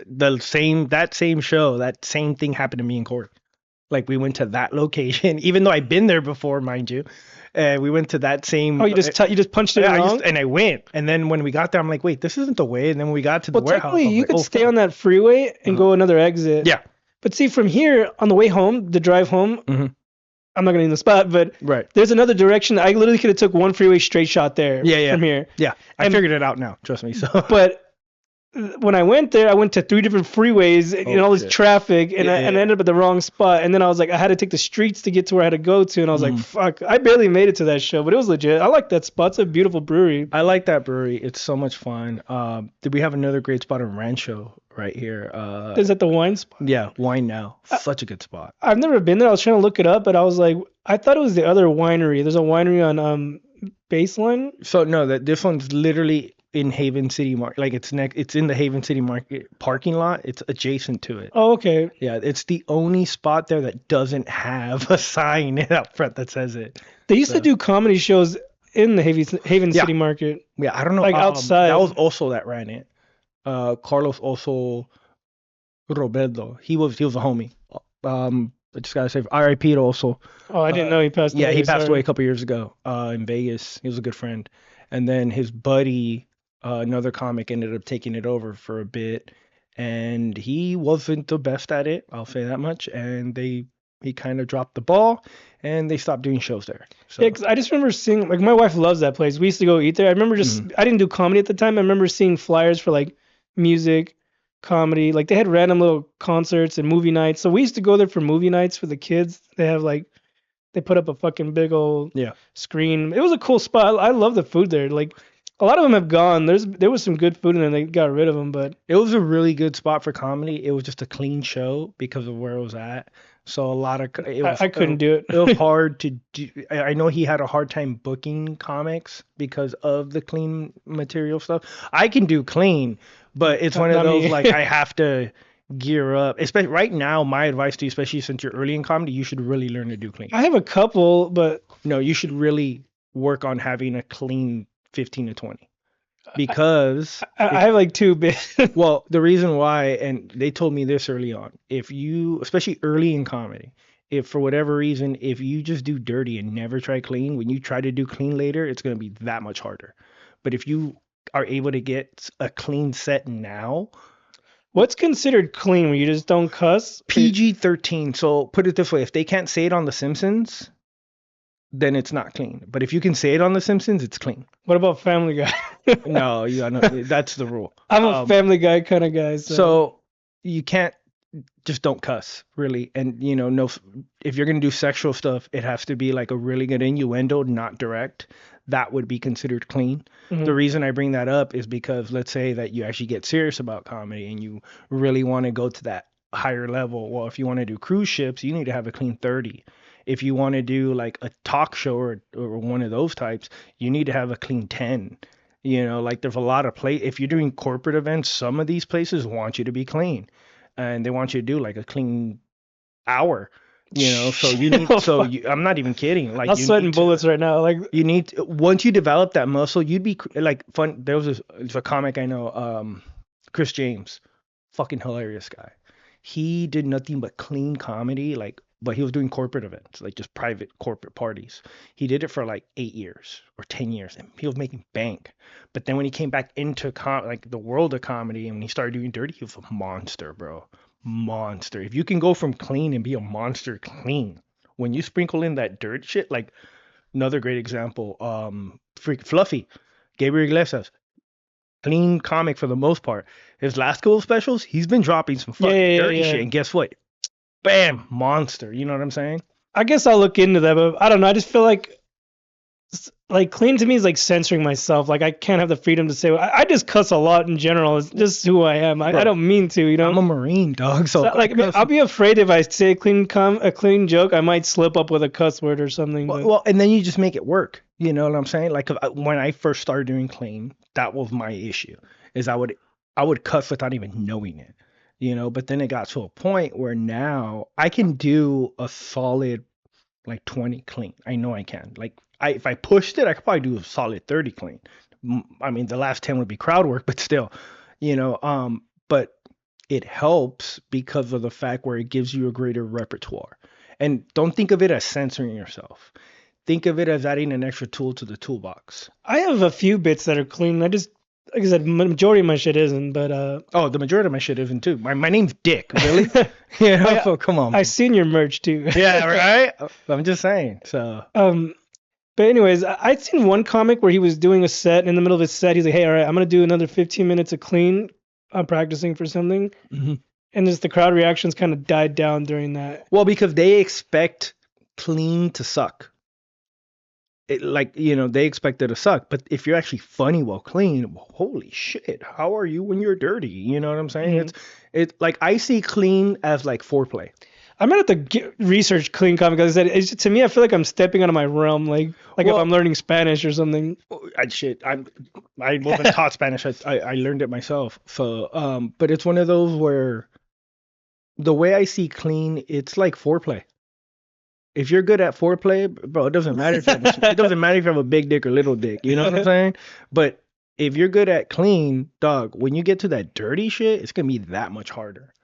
that same show, that same thing happened to me in court. Like we went to that location, even though I've been there before, mind you. We went to that same. Oh, you just punched it wrong? And I went. And then when we got there, I'm like, wait, this isn't the way. And then when we got to the warehouse, technically, you could stay on that freeway and go another exit. Yeah. But see, from here on the way home, the drive home, I'm not gonna name the spot, but there's another direction. I literally could have took one freeway straight shot there. From here. Yeah. I figured it out now. Trust me. So. But when I went there, I went to 3 different freeways and all this traffic, and I ended up at the wrong spot. And then I was like, I had to take the streets to get to where I had to go to, and I was like, fuck, I barely made it to that show, but it was legit. I like that spot. It's a beautiful brewery. I like that brewery. It's so much fun. Did we have another great spot in Rancho right here? Is that the wine spot? Yeah, Wine Now. Such a good spot. I've never been there. I was trying to look it up, but I was like, I thought it was the other winery. There's a winery on Baseline. So no, this one's literally in Haven City Market. Like it's in the Haven City Market parking lot. It's adjacent to it. Oh, okay. Yeah, it's the only spot there that doesn't have a sign out front that says it. They used to do comedy shows in the Haven City Market. Yeah, I don't know. Like outside. That was also that ran it. Carlos also Roberto. He was a homie. I just gotta say R.I.P. also. Oh, I didn't know he passed away. Yeah, he passed away a couple years ago in Vegas. He was a good friend. And then his buddy, another comic, ended up taking it over for a bit. And he wasn't the best at it, I'll say that much. And he kind of dropped the ball, and they stopped doing shows there. So. Yeah, because I just remember seeing, like, my wife loves that place. We used to go eat there. I remember I didn't do comedy at the time. I remember seeing flyers for, like, music, comedy. Like, they had random little concerts and movie nights. So we used to go there for movie nights for the kids. They have, like, they put up a fucking big old screen. It was a cool spot. I love the food there. Like, a lot of them have gone. There was some good food and then they got rid of them. But it was a really good spot for comedy. It was just a clean show because of where it was at. So a lot of I couldn't do it. It was hard to do. I know he had a hard time booking comics because of the clean material stuff. I can do clean, but it's one of those like I have to gear up. Especially right now, my advice to you, especially since you're early in comedy, you should really learn to do clean. I have a couple, but no, you should really work on having a clean 15 to 20. Because I have like 2 big. Well, the reason why, and they told me this early on, if you, especially early in comedy, if for whatever reason, if you just do dirty and never try clean, when you try to do clean later, it's going to be that much harder. But if you are able to get a clean set now. What's considered clean when you just don't cuss? PG-13. So put it this way, if they can't say it on The Simpsons, then it's not clean. But if you can say it on The Simpsons, it's clean. What about Family Guy? No, that's the rule. I'm a Family Guy kind of guy. So you can't, just don't cuss, really. And, no, if you're going to do sexual stuff, it has to be like a really good innuendo, not direct. That would be considered clean. Mm-hmm. The reason I bring that up is because let's say that you actually get serious about comedy and you really want to go to that higher level. Well, if you want to do cruise ships, you need to have a clean 30. If you want to do like a talk show or one of those types, you need to have a clean 10. Like there's a lot of if you're doing corporate events, some of these places want you to be clean, and they want you to do like a clean hour. So you need. So I'm not even kidding. Like I'm sweating bullets right now. Like you need once you develop that muscle, you'd be like fun. There's a comic I know, Chris James, fucking hilarious guy. He did nothing but clean comedy, but he was doing corporate events, like just private corporate parties. He did it for like 8 years or 10 years, and he was making bank. But then when he came back into like the world of comedy, and when he started doing dirty, he was a monster, bro. Monster. If you can go from clean and be a monster clean, when you sprinkle in that dirt shit, like another great example, Freak Fluffy, Gabriel Iglesias, clean comic for the most part. His last couple of specials, he's been dropping some fucking dirty shit, and guess what? Bam, monster. You know what I'm saying? I guess I'll look into that, but I don't know. I just feel like clean to me is like censoring myself. Like I can't have the freedom to say. I just cuss a lot in general. It's just who I am. I don't mean to, I'm a Marine, dog. So like I'll be afraid if I say a clean joke, I might slip up with a cuss word or something. Well, and then you just make it work. You know what I'm saying? Like when I first started doing clean, that was my issue. Is I would cuss without even knowing it. But then it got to a point where now I can do a solid like 20 clean. I know I can. Like if I pushed it, I could probably do a solid 30 clean. I mean, the last 10 would be crowd work, but still, but it helps because of the fact where it gives you a greater repertoire. And don't think of it as censoring yourself. Think of it as adding an extra tool to the toolbox. I have a few bits that are clean. Like I said, the majority of my shit isn't, but the majority of my shit isn't too. My name's Dick, really? So come on. I seen your merch too. Yeah, right. I'm just saying. So but anyways, I'd seen one comic where he was doing a set. In the middle of his set, he's like, "Hey, all right, I'm gonna do another 15 minutes of clean. I'm practicing for something." Mm-hmm. And just the crowd reactions kind of died down during that. Well, because they expect clean to suck. They expect it to suck. But if you're actually funny while clean, well, holy shit, how are you when you're dirty? You know what I'm saying? Mm-hmm. It's like I see clean as like foreplay. I'm gonna have to research clean comic. Because I said, to me, I feel like I'm stepping out of my realm. Like if I'm learning Spanish or something. I wasn't taught Spanish. I learned it myself. So, but it's one of those where the way I see clean, it's like foreplay. If you're good at foreplay, bro, it doesn't matter if you have a big dick or little dick. You know what I'm saying? But if you're good at clean, dog, when you get to that dirty shit, it's gonna be that much harder.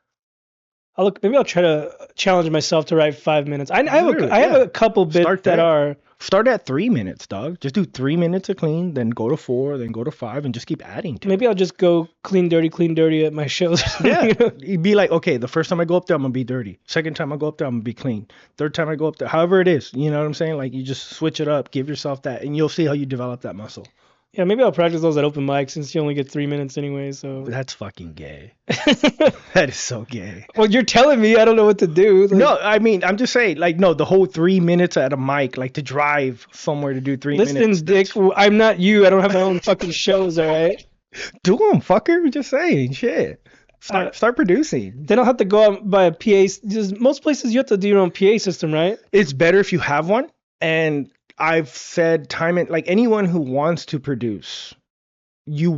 Maybe I'll try to challenge myself to write 5 minutes. I have a couple bits that are. Start at 3 minutes, dog. Just do 3 minutes of clean, then go to 4, then go to 5, and just keep adding to Maybe I'll just go clean, dirty at my shows. Yeah. You'd be like, okay, the first time I go up there, I'm going to be dirty. Second time I go up there, I'm going to be clean. Third time I go up there, however it is, you know what I'm saying? Like, you just switch it up, give yourself that, and you'll see how you develop that muscle. Yeah, maybe I'll practice those at open mic since you only get 3 minutes anyway. So that's fucking gay. That is so gay. Well, you're telling me I don't know what to do. No, I mean, I'm just saying, like, no, the whole 3 minutes at a mic, like to drive somewhere to do 3 minutes. Listen, Dick, I'm not you. I don't have my own fucking shows, all right? Do them, fucker. Just saying, shit. Start producing. Then I'll have to go out by a PA. Most places you have to do your own PA system, right? It's better if you have one. And I've said time and like anyone who wants to produce, the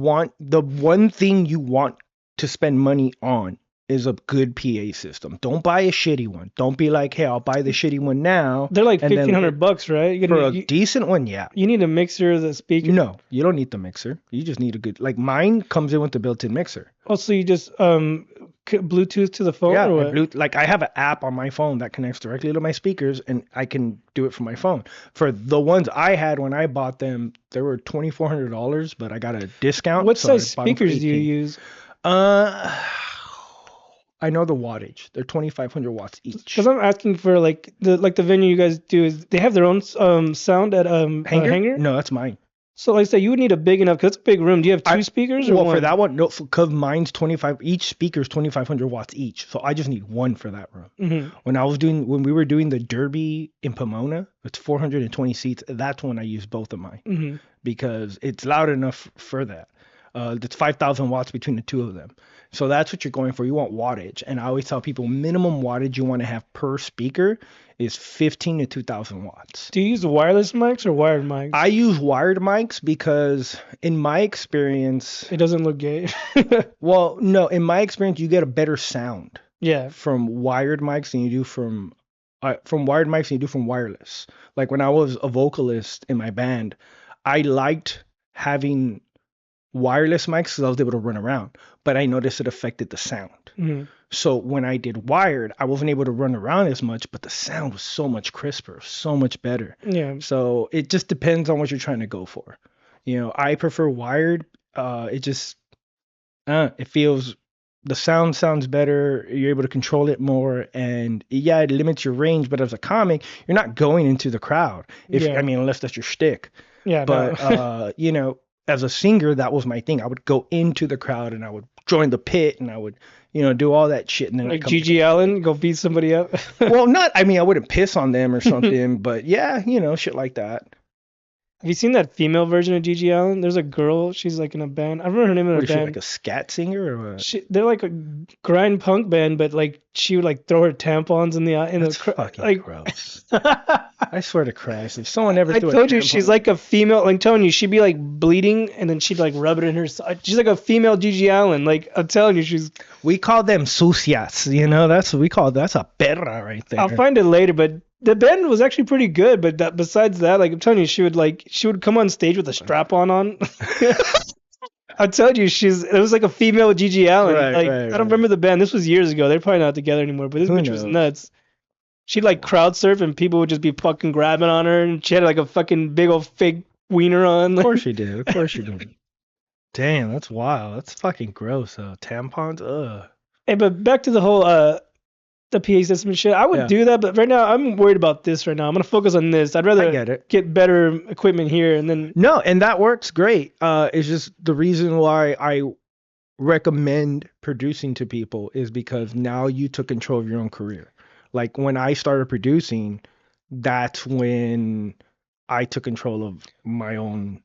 one thing you want to spend money on is a good PA system. Don't buy a shitty one. Don't be like, hey, I'll buy the shitty one now. They're like $1,500, right? For a decent one, yeah. You need a mixer, the speaker. No, you don't need the mixer. You just need a good, like mine comes in with the built-in mixer. Oh, so you just Bluetooth to the phone? Yeah, or what? like I have an app on my phone that connects directly to my speakers, and I can do it from my phone. For the ones I had when I bought them, they were $2,400, but I got a discount. What size speakers do you use? I know the wattage. They're 2,500 watts each. Because I'm asking for like the venue you guys do, is they have their own sound at Hangar? No, that's mine. So like I said, you would need a big enough, because it's a big room. Do you have two speakers or well, one? for that one, no, because mine's 25. Each speaker is 2,500 watts each. So I just need one for that room. Mm-hmm. When we were doing the Derby in Pomona, it's 420 seats. That's when I used both of mine, mm-hmm. because it's loud enough for that. That's 5,000 watts between the two of them. So that's what you're going for. You want wattage. And I always tell people minimum wattage you want to have per speaker is 15 to 2,000 watts. Do you use wireless mics or wired mics? I use wired mics because in my experience, it doesn't look gay. well, no, in my experience, you get a better sound Yeah. from wired mics than you do from wired mics than you do from wireless. Like when I was a vocalist in my band, I liked having wireless mics because I was able to run around, but I noticed it affected the sound. Mm-hmm. So when I did wired, I wasn't able to run around as much, but the sound was so much crisper, so much better. Yeah. So it just depends on what you're trying to go for. You know, I prefer wired. It just it feels the sound sounds better. You're able to control it more, and yeah, it limits your range. But as a comic, you're not going into the crowd. I mean, unless that's your shtick. Yeah. But no. you know, as a singer, that was my thing. I would go into the crowd and I would join the pit and I would, you know, do all that shit. And then like Gigi Allen, go beat somebody up. well, not. I mean, I wouldn't piss on them or something, but yeah, you know, shit like that. Have you seen that female version of Gigi Allen? There's a girl. She's like in a band. I remember her name in a What is she, band. like a scat singer or what? They're like a grind punk band, but like she would like throw her tampons in That's the fucking like. gross. I swear to Christ, if someone ever I threw told a you tampon- she's like a female. Like telling you, she'd be like bleeding, and then she'd like rub it in her side. She's like a female Gigi Allen. Like I'm telling you, she's. We call them sucias. You know, that's what we call. That's a perra right there. I'll find it later, but the band was actually pretty good. But besides that, like I'm telling you, she would come on stage with a strap on. I told you it was like a female Gigi Allen. Right, like right, I don't remember the band. This was years ago. They're probably not together anymore. But this Who bitch was knows? nuts. She'd like crowd surf and people would just be fucking grabbing on her, and she had like a fucking big old fake wiener on. Of course she did. Of course she did. Damn, that's wild. That's fucking gross. Tampons. Ugh. Hey, but back to the whole the PA system and shit. I would Yeah. do that, but right now I'm worried about this. Right now, I'm gonna focus on this. I'd I rather get it. get better equipment here, and then No, and that works great. It's just the reason why I recommend producing to people is because now you took control of your own career. Like when I started producing, that's when I took control of my own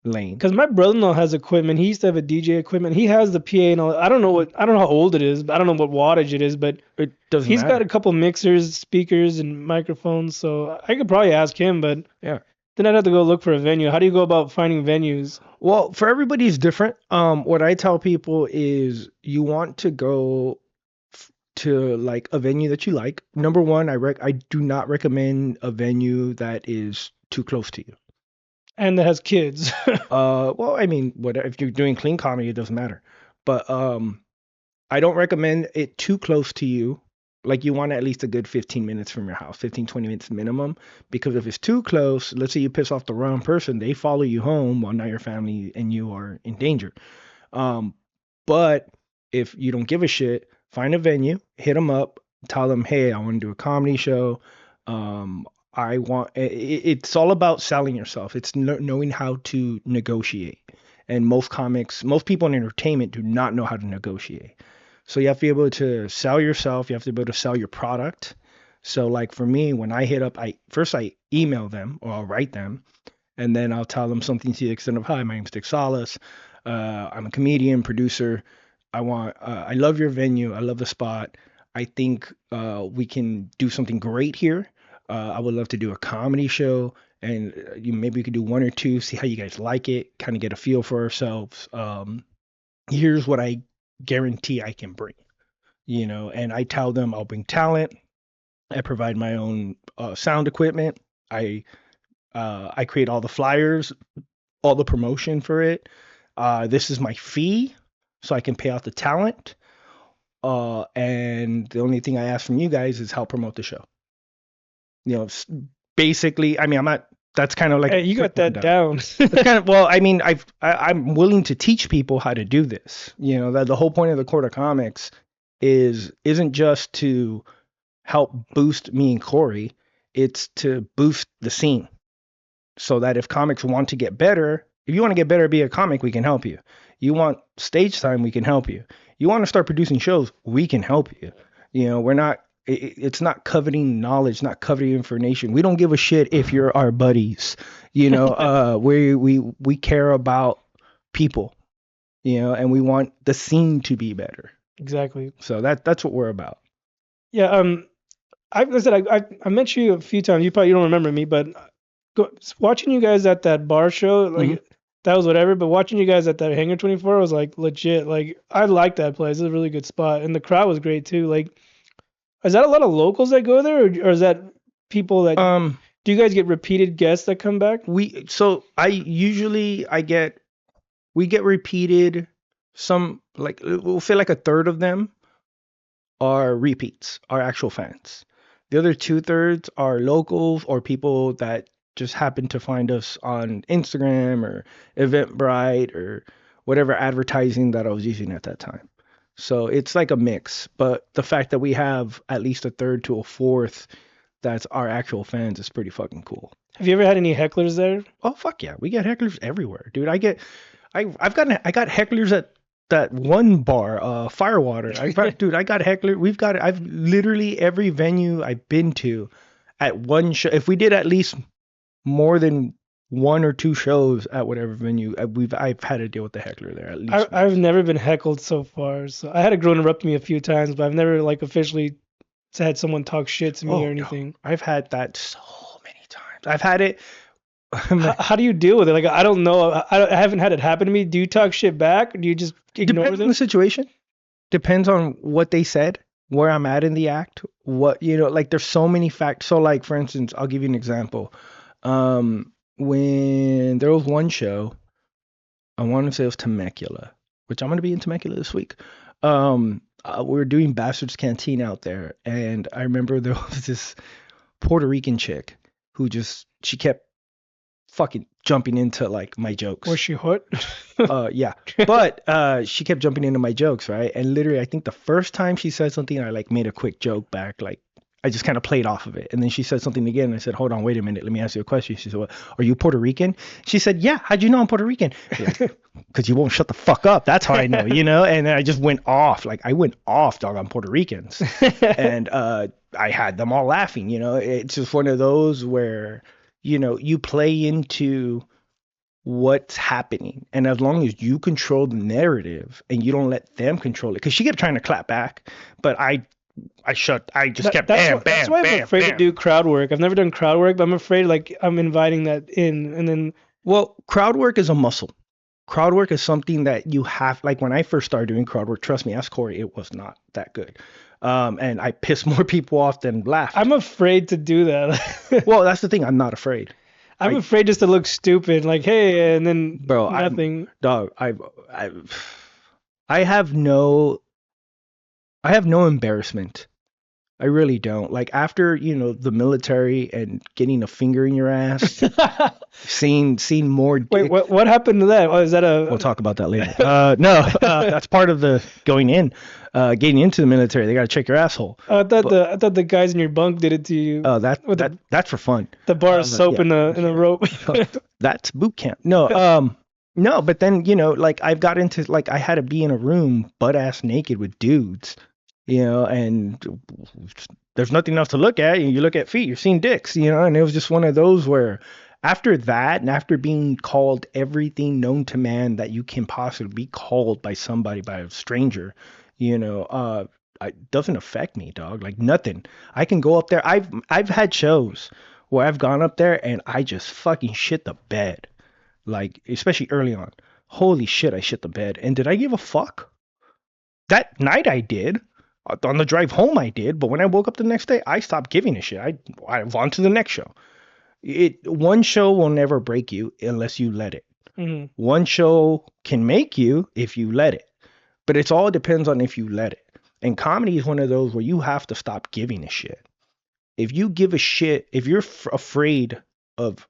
lane. because my brother-in-law has equipment. He used to have a DJ equipment. He has the PA and all. I don't know how old it is. I don't know what wattage it is, but It doesn't he's matter. got a couple mixers, speakers, and microphones. So I could probably ask him, but Yeah. then I'd have to go look for a venue. How do you go about finding venues? Well, for everybody is different. What I tell people is you want to go to like a venue that you like. Number one, I do not recommend a venue that is too close to you. And that has kids. Well, I mean, if you're doing clean comedy, it doesn't matter. But I don't recommend it too close to you. Like you want at least a good 15 minutes from your house, 15, 20 minutes minimum. Because if it's too close, let's say you piss off the wrong person, they follow you home while now your family and you are in danger. But if you don't give a shit, find a venue, hit them up, tell them, hey, I want to do a comedy show. It's all about selling yourself. It's knowing how to negotiate. And most people in entertainment do not know how to negotiate. So you have to be able to sell yourself. You have to be able to sell your product. So like for me, when I hit up, I email them or I'll write them, and then I'll tell them something to the extent of, hi, my name's Dick Salas. I'm a comedian, producer. I love your venue. I love the spot. I think we can do something great here. I would love to do a comedy show, and maybe we could do one or two, see how you guys like it, kind of get a feel for ourselves. Here's what I guarantee I can bring, and I tell them I'll bring talent. I provide my own sound equipment. I create all the flyers, all the promotion for it. This is my fee, so I can pay out the talent. And the only thing I ask from you guys is help promote the show. Basically, I mean, that's kind of like, hey, you got that down. That's kind of, well, I mean, I'm willing to teach people how to do this. The whole point of the Court of Comics isn't just to help boost me and Corey. It's to boost the scene so that if comics want to get better, if you want to get better, be a comic, we can help you. You want stage time, we can help you. You want to start producing shows, we can help you. We're not, it's not coveting knowledge, not coveting information. We don't give a shit if you're our buddies. We care about people. and we want the scene to be better. Exactly. So that's what we're about. Yeah. Like I said, I met you a few times. You probably don't remember me, but watching you guys at that bar show, like Mhm. that was whatever. But watching you guys at that Hangar 24 was like legit. Like I like that place. It's a really good spot, and the crowd was great too. Like, is that a lot of locals that go there, or is that people that Um, do you guys get repeated guests that come back? I get we get repeated. Some like we'll say like a third of them are repeats, are actual fans. The other 2/3 are locals or people that just happen to find us on Instagram or Eventbrite or whatever advertising that I was using at that time. So it's like a mix, but the fact that we have at least a third to a fourth that's our actual fans is pretty fucking cool. Have you ever had any hecklers there? Oh fuck yeah, we get hecklers everywhere, dude. I got hecklers at that one bar, Firewater. I got heckler. I've literally every venue I've been to at one show. If we did at least more than one or two shows at whatever venue, I've had to deal with the heckler there at least I've once. never been heckled so far. So I had a girl interrupt me a few times, but I've never like officially had someone talk shit to me or Oh no, anything. I've had that so many times. I've had it. How do you deal with it? Like I don't know. I haven't had it happen to me. Do you talk shit back, or do you just ignore Depends on the them? situation. Depends on what they said, where I'm at in the act, what like there's so many facts. So like for instance, I'll give you an example. When there was one show, I want to say it was Temecula, which I'm gonna be in Temecula this week. We were doing Bastards Canteen out there, and I remember there was this Puerto Rican chick who just she kept fucking jumping into like my Was jokes. she hot? Yeah. But she kept jumping into my jokes, right? And literally I think the first time she said something, I like made a quick joke back, like I just kind of played off of it. And then she said something again, and I said, "Hold on, wait a minute, let me ask you a question." She said, "Well, are you Puerto Rican?" She said, "Yeah, how'd you know I'm Puerto Rican?" Because you won't shut the fuck up. That's how I know. And then I just went off. Like I went off, dog, on Puerto Ricans. And I had them all laughing. It's just one of those where, you play into what's happening. And as long as you control the narrative and you don't let them control it, because she kept trying to clap back, but I just kept bam, That's bam, why I'm bam, afraid to bam. do crowd work. I've never done crowd work, but I'm afraid like I'm inviting that in, and then Well, crowd work is a muscle. Crowd work is something that you have, like when I first started doing crowd work, trust me, ask Corey, it was not that good. And I pissed more people off than laughed. I'm afraid to do that. Well, that's the thing. I'm not afraid. I'm I, afraid just to look stupid, like hey, and then bro, nothing. dog, I, I have no, I have no embarrassment. I really don't. Like after, the military and getting a finger in your ass, seeing more Wait, what happened to that? Oh, is that we'll a? talk about that later. No, that's part of the going in, getting into the military. They got to check your asshole. But I thought the guys in your bunk did it to you that with that that's for fun. the bar of soap Yeah, in the rope. that's boot camp. No, no. But then like I've got into like I had to be in a room butt ass naked with dudes, and there's nothing else to look at. You look at feet, you're seeing dicks, and it was just one of those where after that and after being called everything known to man that you can possibly be called by somebody, by a stranger, it doesn't affect me, dog. Like nothing. I can go up there. I've had shows where I've gone up there and I just fucking shit the bed. Like, especially early on. Holy shit, I shit the bed. And did I give a fuck? That night I did. On the drive home I did, but when I woke up the next day, I stopped giving a shit. I on to the next show. One show will never break you unless you let it. Mhm. One show can make you if you let it. But it's all depends on if you let it. And comedy is one of those where you have to stop giving a shit. If you give a shit, if you're afraid of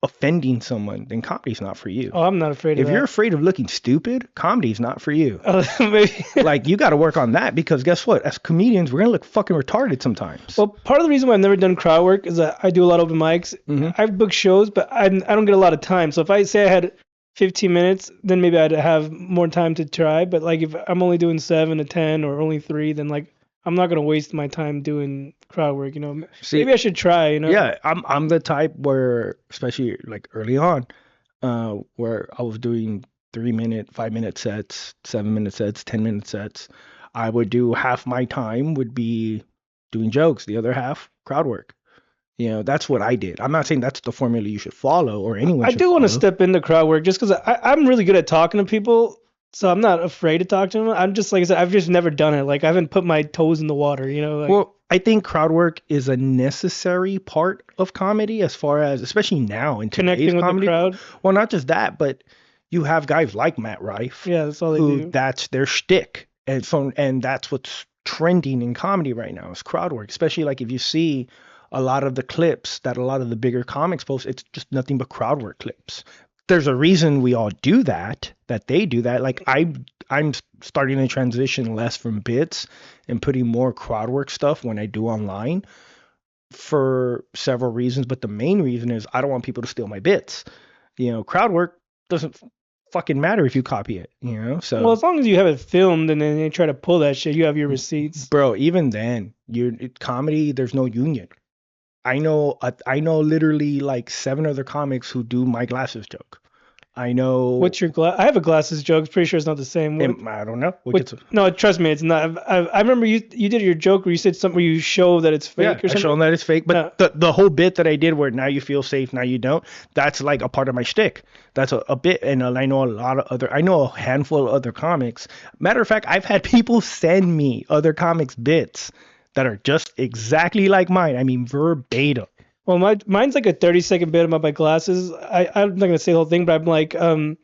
offending someone, then comedy's not for you. Oh, I'm not afraid of If you're that. afraid of looking stupid, comedy's not for you. Maybe. Like you got to work on that because guess what? As comedians, we're gonna look fucking retarded sometimes. Well, part of the reason why I've never done crowd work is that I do a lot of open mics. Hmm. I've booked shows, but I don't get a lot of time. So if I say I had 15 minutes, then maybe I'd have more time to try. But like if I'm only doing 7 to 10 or only 3, then like I'm not gonna waste my time doing crowd work. See, Maybe I should try. yeah, I'm the type where, especially like early on, where I was doing 3 minute, 5 minute sets, 7 minute sets, 10 minute sets. I would do half my time would be doing jokes, the other half crowd work. That's what I did. I'm not saying that's the formula you should follow or anyone I should do want to follow. step into crowd work just because I'm really good at talking to people, so I'm not afraid to talk to them. I'm just like I said, I've just never done it. Like I haven't put my toes in the water, like Well, I think crowd work is a necessary part of comedy as far as, especially now in today's connecting with the comedy. crowd. Well, not just that, but you have guys like Matt Rife Yeah, that's all they who do. that's their shtick. And that's what's trending in comedy right now is crowd work. Especially like if you see a lot of the clips that a lot of the bigger comics post, it's just nothing but crowd work clips. There's a reason we all do that they do that. Like I'm starting to transition less from bits and putting more crowd work stuff when I do online for several reasons, but the main reason is I don't want people to steal my bits. Crowd work doesn't fucking matter if you copy it, Well, So, as long as you have it filmed and then they try to pull that shit, you have your receipts. bro, even then, comedy, there's no union. I know literally like 7 other comics who do my glasses joke. I know, What's your glass? I have a glasses joke. Pretty sure it's not the same. I don't know. No, trust me, it's not. I remember you did your joke where you said something where you show that it's fake Yeah, or I something. show them that it's fake. But No. the whole bit that I did where now you feel safe, now you don't, that's like a part of my shtick. That's a bit. And I know I know a handful of other comics. Matter of fact, I've had people send me other comics bits that are just exactly like mine. I mean, verbatim. Well, mine's like a 30-second bit about my glasses. I'm not gonna say the whole thing, but I'm like, I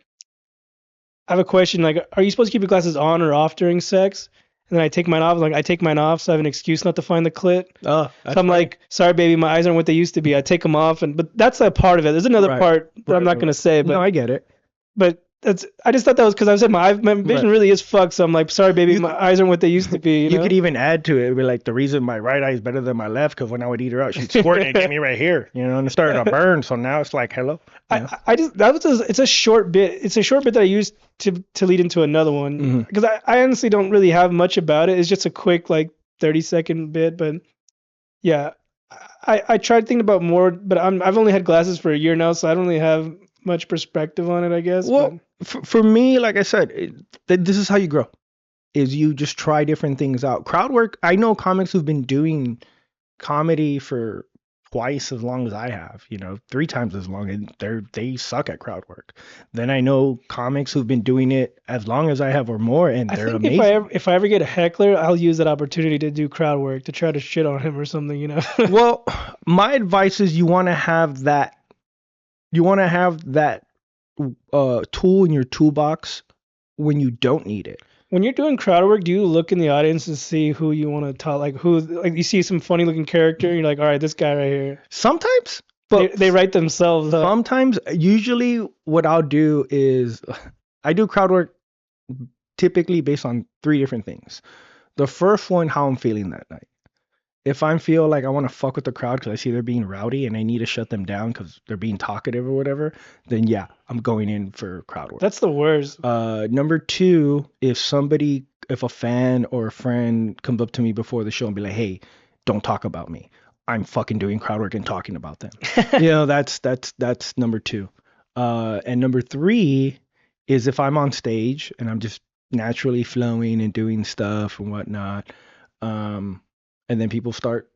have a question. Like, are you supposed to keep your glasses on or off during sex? And then I take mine off. Like, I take mine off, so I have an excuse not to find the clit. Oh, So that's I'm funny. like, sorry, baby, my eyes aren't what they used to be. I take them off, but that's a part of it. There's another Right. part that I'm not Right. gonna say, No, I get it. but I just thought that was because I said my vision Right. really is fucked. So I'm like, sorry, baby, You my eyes aren't what they used to be. You could even add to it, be like the reason my right eye is better than my left because when I would eat her out, she'd squirt and get me right here, and it started to burn. So now it's like, hello. I just it's a short bit. It's a short bit that I used to lead into another one because I honestly don't really have much about it. It's just a quick like 30-second bit, but yeah, I tried thinking about more, but I've only had glasses for a year now, so I don't really have much perspective on it, I guess. Well, for me, like I said, this is how you grow. Is you just try different things out. Crowd work. I know comics who've been doing comedy for twice as long as I have. 3 times as long, and they suck at crowd work. Then I know comics who've been doing it as long as I have or more, and I they're think amazing. if I ever get a heckler, I'll use that opportunity to do crowd work to try to shit on him or something. Well, my advice is you want to have that. You want to have that tool in your toolbox when you don't need it. When you're doing crowd work, do you look in the audience and see who you want to talk? Like you see some funny looking character, and you're like, all right, this guy right here. Sometimes, but They write themselves up. sometimes, usually, what I'll do is I do crowd work typically based on 3 different things. The first one, how I'm feeling that night. If I feel like I want to fuck with the crowd because I see they're being rowdy and I need to shut them down because they're being talkative or whatever, then yeah, I'm going in for crowd work. That's the worst. Number 2, if a fan or a friend comes up to me before the show and be like, "Hey, don't talk about me. I'm fucking doing crowd work and talking about them." That's number 2. And number 3 is if I'm on stage and I'm just naturally flowing and doing stuff and whatnot, and then people start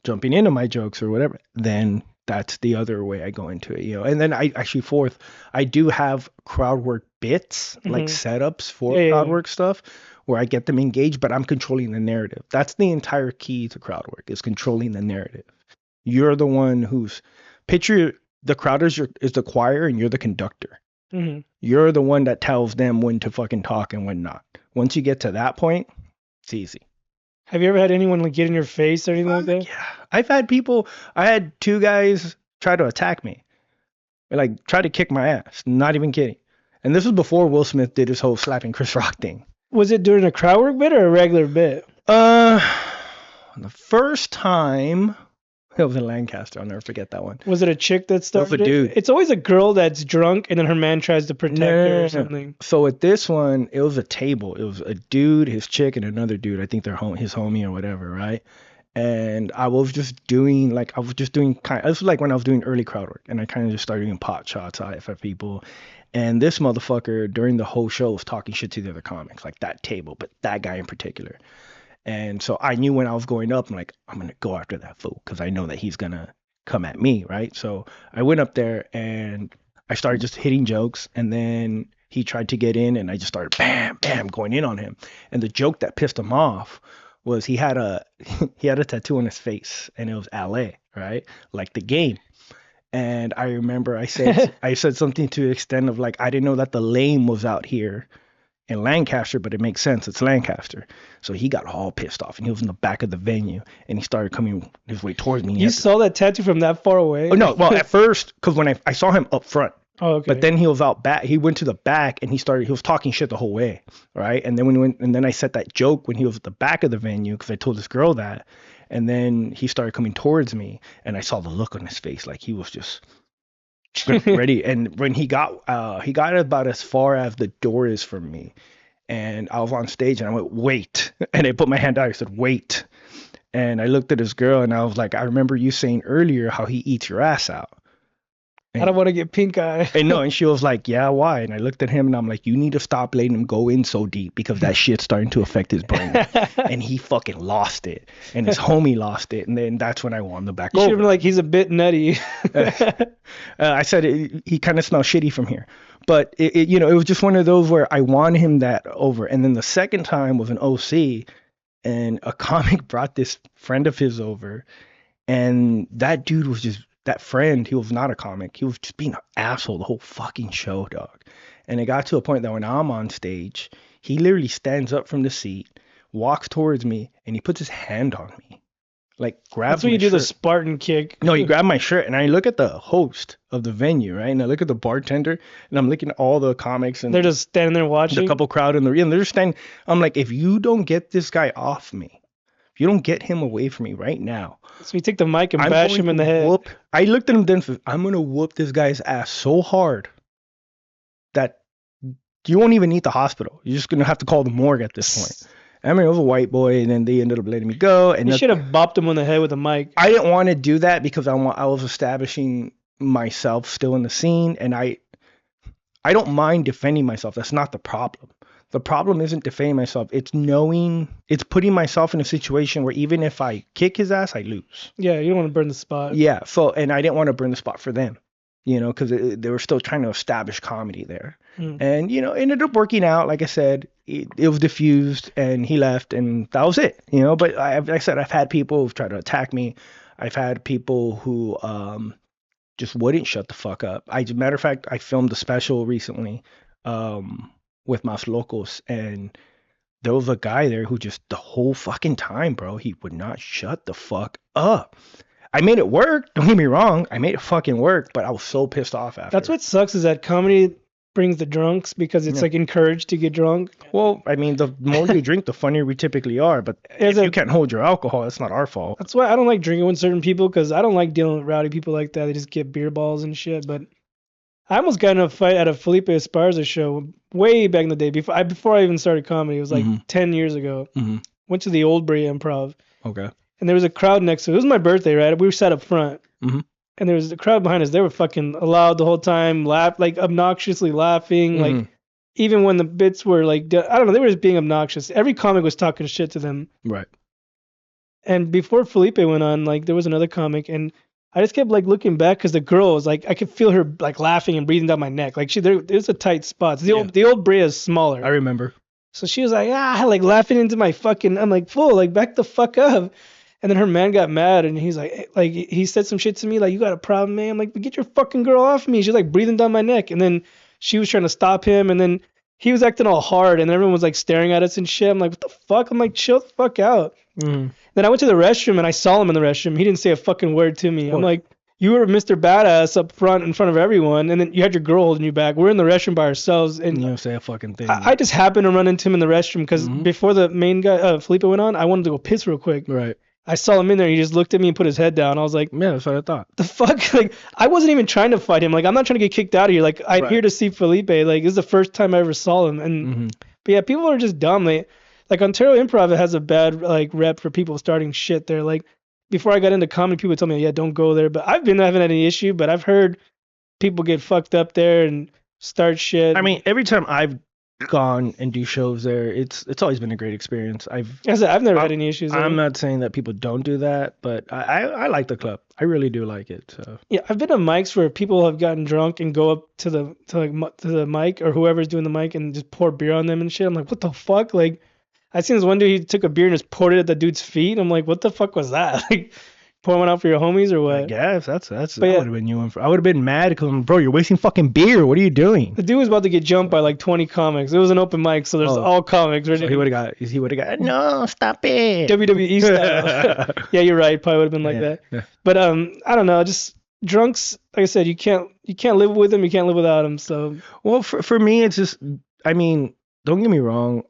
jumping into my jokes or whatever, then that's the other way I go into it, And then I actually fourth, I do have crowd work bits, like setups for crowd work stuff where I get them engaged, but I'm controlling the narrative. That's the entire key to crowd work is controlling the narrative. You're the one who's picture the crowd is the choir and you're the conductor. You're the one that tells them when to fucking talk and when not. Once you get to that point, it's easy. Have you ever had anyone like get in your face or anything like that? Yeah, I've had people. I had 2 guys try to attack me, like try to kick my ass. Not even kidding. And this was before Will Smith did his whole slapping Chris Rock thing. Was it during a crowd work bit or a regular bit? The first time it was in Lancaster. I'll never forget that one. Was it a chick that started a dude. It's always a girl that's drunk and then her man tries to protect her or something. So at this one, it was a table. It was a dude, his chick, and another dude. I think they're his homie or whatever, right? And I was just doing this was like when I was doing early crowd work, and I kind of just started doing pot shots at people. And this motherfucker during the whole show was talking shit to the other comics, like that table, but that guy in particular. And so I knew when I was going up, I'm like, I'm gonna go after that fool because I know that he's gonna come at me, right? So I went up there and I started just hitting jokes, and then he tried to get in, and I just started bam, bam, going in on him. And the joke that pissed him off was he had a he had a tattoo on his face, and it was LA, right? Like the game. And I remember I said something to the extent of like I didn't know that the lame was out here in Lancaster, but it makes sense. It's Lancaster. So he got all pissed off and he was in the back of the venue and he started coming his way towards me. You saw that tattoo from that far away? Oh, no. Well, at first, because when I saw him up front. Oh, okay. But then he was out back. He went to the back and he was talking shit the whole way. Right. And then and then I said that joke when he was at the back of the venue because I told this girl that. And then he started coming towards me and I saw the look on his face. Like he was just ready. And when he got about as far as the door is from me. And I was on stage and I went, wait. And I put my hand out. I said, wait. And I looked at this girl and I was like, I remember you saying earlier how he eats your ass out. And, I don't want to get pink eye. And no, and she was like, yeah, why? And I looked at him and I'm like, you need to stop letting him go in so deep because that shit's starting to affect his brain. And he fucking lost it. And his homie lost it. And then that's when I won the back You over. should have been like, he's a bit nutty. I said he kind of smells shitty from here. But, it was just one of those where I won him that over. And then the second time was an OC. And a comic brought this friend of his over. And that dude was just... That friend, he was not a comic. He was just being an asshole the whole fucking show, dog. And it got to a point that when I'm on stage, he literally stands up from the seat, walks towards me, and he puts his hand on me. Like, grabs That's when my you do shirt. the Spartan kick. No, he grabbed my shirt, and I look at the host of the venue, right? And I look at the bartender, and I'm looking at all the comics. And they're just standing there watching? The couple crowd in the arena. They're just standing. I'm like, if you don't get this guy off me, if you don't get him away from me right now. So you take the mic and bash him in the head. I looked at him then. I'm going to whoop this guy's ass so hard that you won't even need the hospital. You're just going to have to call the morgue at this point. I mean, it was a white boy, and then they ended up letting me go. And you should have bopped him on the head with a mic. I didn't want to do that because I was establishing myself still in the scene, and I don't mind defending myself. That's not the problem. The problem isn't defending myself. It's putting myself in a situation where even if I kick his ass, I lose. Yeah, you don't want to burn the spot. Yeah. So, and I didn't want to burn the spot for them, because they were still trying to establish comedy there. And, ended up working out. Like I said, it was diffused and he left and that was it, But like I said, I've had people who've tried to attack me. I've had people who just wouldn't shut the fuck up. Matter of fact, I filmed a special recently. With Mas Locos, and there was a guy there who just the whole fucking time, bro, he would not shut the fuck up. I made it work. Don't get me wrong. I made it fucking work, but I was so pissed off after. That's what sucks is that comedy brings the drunks because it's like encouraged to get drunk. Well, I mean, the more you drink, the funnier we typically are, but if you can't hold your alcohol, that's not our fault. That's why I don't like drinking with certain people because I don't like dealing with rowdy people like that. They just get beer balls and shit, but I almost got in a fight at a Felipe Esparza show way back in the day. Before I even started comedy, it was like 10 years ago. Went to the Old Bray Improv. Okay. And there was a crowd next to it. It was my birthday, right? We were sat up front. And there was a crowd behind us. They were fucking loud the whole time, like obnoxiously laughing. Like even when the bits were like, I don't know, they were just being obnoxious. Every comic was talking shit to them. Right. And before Felipe went on, like there was another comic and I just kept like looking back because the girl was like, I could feel her like laughing and breathing down my neck. Like there's a tight spot. The old Brea is smaller. I remember. So she was like, like laughing into my fucking, I'm like, fool, like back the fuck up. And then her man got mad and he's like he said some shit to me like, you got a problem, man? I'm like, get your fucking girl off me. She's like breathing down my neck. And then she was trying to stop him and then he was acting all hard and everyone was like staring at us and shit. I'm like, what the fuck? I'm like, chill the fuck out. Then I went to the restroom and I saw him in the restroom. He didn't say a fucking word to me. I'm like, you were Mr. Badass up front in front of everyone, and then you had your girl holding you back. We're in the restroom by ourselves, and you don't say a fucking thing. I just happened to run into him in the restroom because before the main guy Felipe went on, I wanted to go piss real quick. Right. I saw him in there. And he just looked at me and put his head down. I was like, yeah, that's what I thought. The fuck? Like, I wasn't even trying to fight him. Like, I'm not trying to get kicked out of here. Like, I'm here to see Felipe. Like, this is the first time I ever saw him. And but yeah, people are just dumb. Like Ontario Improv has a bad like rep for people starting shit there. Like, before I got into comedy, people would tell me, yeah, don't go there. But I've been having any issue. But I've heard people get fucked up there, and start shit. I mean, every time I've gone and do shows there, it's always been a great experience. I said I've never had I'm, any issues I'm there. not saying that people don't do that, but I like the club. I really do like it. So Yeah, I've been to mics where people have gotten drunk and go up to the mic or whoever's doing the mic and just pour beer on them and shit. I'm like, what the fuck? Like, I seen this one dude, he took a beer and just poured it at the dude's feet. I'm like, what the fuck was that? Like, pour one out for your homies or I what? guess that But would yeah, have been you. I would have been mad because, bro, you're wasting fucking beer. What are you doing? the dude was about to get jumped by like 20 comics. It was an open mic, so there's Oh, all comics so ready he to would have got. He would have got. No, stop it. WWE style. Yeah, you're right. Probably would have been like Yeah, that. yeah. But I don't know. Just drunks. Like I said, you can't live with them. You can't live without them. So Well, for me, it's just. I mean, don't get me wrong.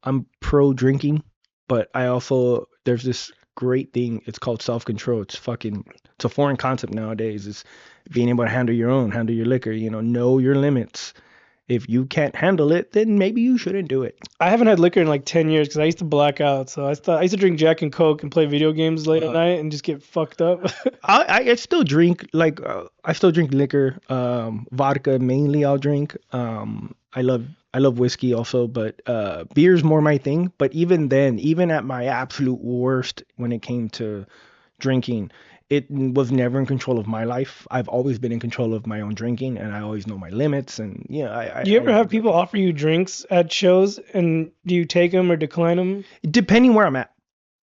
I'm pro drinking, but I also there's this great thing. It's called self control. It's a foreign concept nowadays. It's being able to handle your liquor. Know your limits. If you can't handle it, then maybe you shouldn't do it. I haven't had liquor in like 10 years because I used to black out. So I used to drink Jack and Coke and play video games late at night and just get fucked up. I still drink I still drink liquor, vodka mainly. I'll drink. I love whiskey also, but beer's more my thing. But even then, even at my absolute worst when it came to drinking, it was never in control of my life. I've always been in control of my own drinking, and I always know my limits. And yeah, Do you ever have people offer you drinks at shows and do you take them or decline them? depending where I'm at.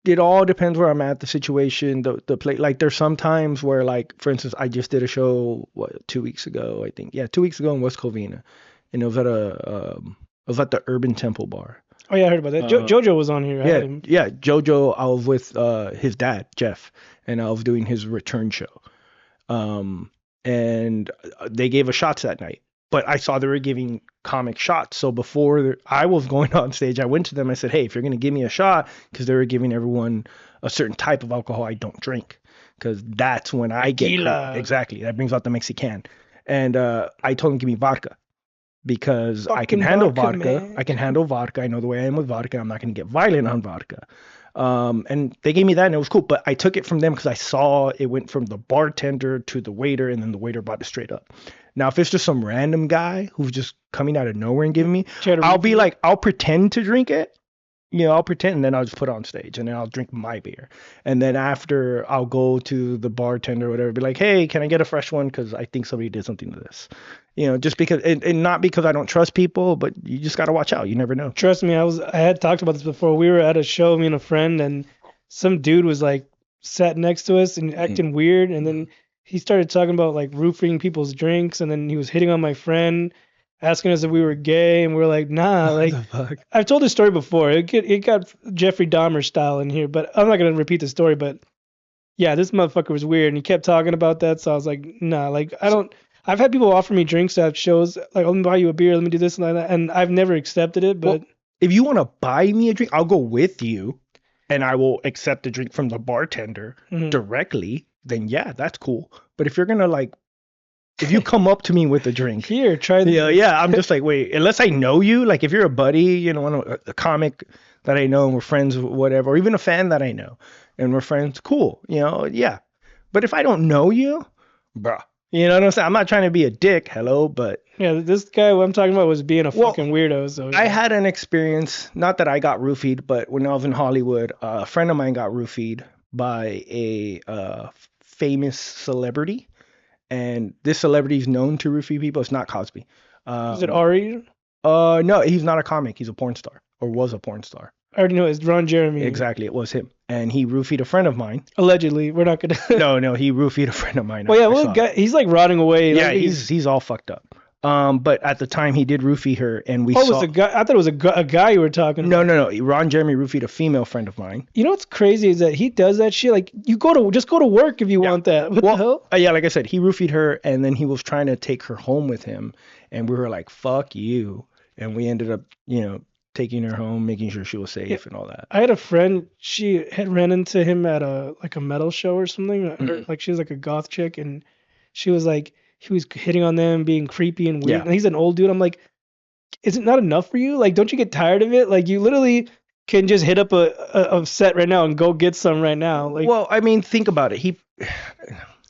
It all depends where I'm at, the situation, the play. Like there's some times where, like for instance, I just did a show 2 weeks ago, I think. Yeah, 2 weeks ago in West Covina, and it was at the Urban Temple Bar. Oh yeah, I heard about that. Jojo was on here. I had Yeah, him. yeah. JoJo, I was with his dad, Jeff, and I was doing his return show. And they gave us shots that night. But I saw they were giving comic shots. So before I was going on stage, I went to them. I said, "Hey, if you're gonna give me a shot," because they were giving everyone a certain type of alcohol I don't drink, because that's when I get Tequila. exactly. That brings out the Mexican. And I told them, "Give me vodka." Because I can Fucking handle vodka, vodka. man. I can handle vodka. I know the way I am with vodka. I'm not going to get violent on vodka. And they gave me that and it was cool. But I took it from them because I saw it went from the bartender to the waiter and then the waiter brought it straight up. Now, if it's just some random guy who's just coming out of nowhere and giving me, I'll be like, I'll pretend to drink it. I'll pretend and then I'll just put it on stage and then I'll drink my beer. And then after I'll go to the bartender or whatever, be like, "Hey, can I get a fresh one? Because I think somebody did something to this." Just because, and not because I don't trust people, but you just got to watch out. You never know. Trust me, I had talked about this before. We were at a show, me and a friend, and some dude was like sat next to us and acting weird, and then he started talking about like roofing people's drinks, and then he was hitting on my friend, asking us if we were gay, and we are like, nah, like What the fuck? I've told this story before. It got Jeffrey Dahmer style in here, but I'm not gonna repeat the story. But yeah, this motherfucker was weird, and he kept talking about that. So I was like, nah, like I don't. I've had people offer me drinks at shows, like, "Oh, let me buy you a beer, let me do this and that," and I've never accepted it. But Well, if you want to buy me a drink, I'll go with you and I will accept the drink from the bartender directly. Then yeah, that's cool. But if you're going to if you come up to me with a drink, here, try this. yeah, I'm just like, wait, unless I know you, like if you're a buddy, a comic that I know and we're friends, whatever, or even a fan that I know and we're friends, cool, yeah. But if I don't know you, bruh, you know what I'm saying? I'm not trying to be a dick, hello, but Yeah, this guy what I'm talking about was being a fucking weirdo. So I had an experience, not that I got roofied, but when I was in Hollywood, a friend of mine got roofied by a famous celebrity. And this celebrity is known to roofie people. It's not Cosby. is it Ari? No, he's not a comic. He's a porn star, or was a porn star. I already know it's Ron Jeremy. Exactly, it was him. And he roofied a friend of mine. Allegedly, we're not gonna. No, he roofied a friend of mine. Well, yeah, well, guy, he's like rotting away. Yeah, like, he's all fucked up. But at the time he did roofie her, and we oh, saw. it was a guy. I thought it was a guy you were talking about. No. Ron Jeremy roofied a female friend of mine. You know what's crazy is that he does that shit. Like, you just go to work if you want that. What the hell? Yeah, like I said, he roofied her, and then he was trying to take her home with him, and we were like, "Fuck you," and we ended up, taking her home, making sure she was safe and all that. I had a friend. She had ran into him at a metal show or something. Like she was like a goth chick, and she was like, he was hitting on them, being creepy and weird. Yeah. And he's an old dude. I'm like, is it not enough for you? Like, don't you get tired of it? Like, you literally can just hit up a set right now and go get some right now. Like, Well, I mean, think about it.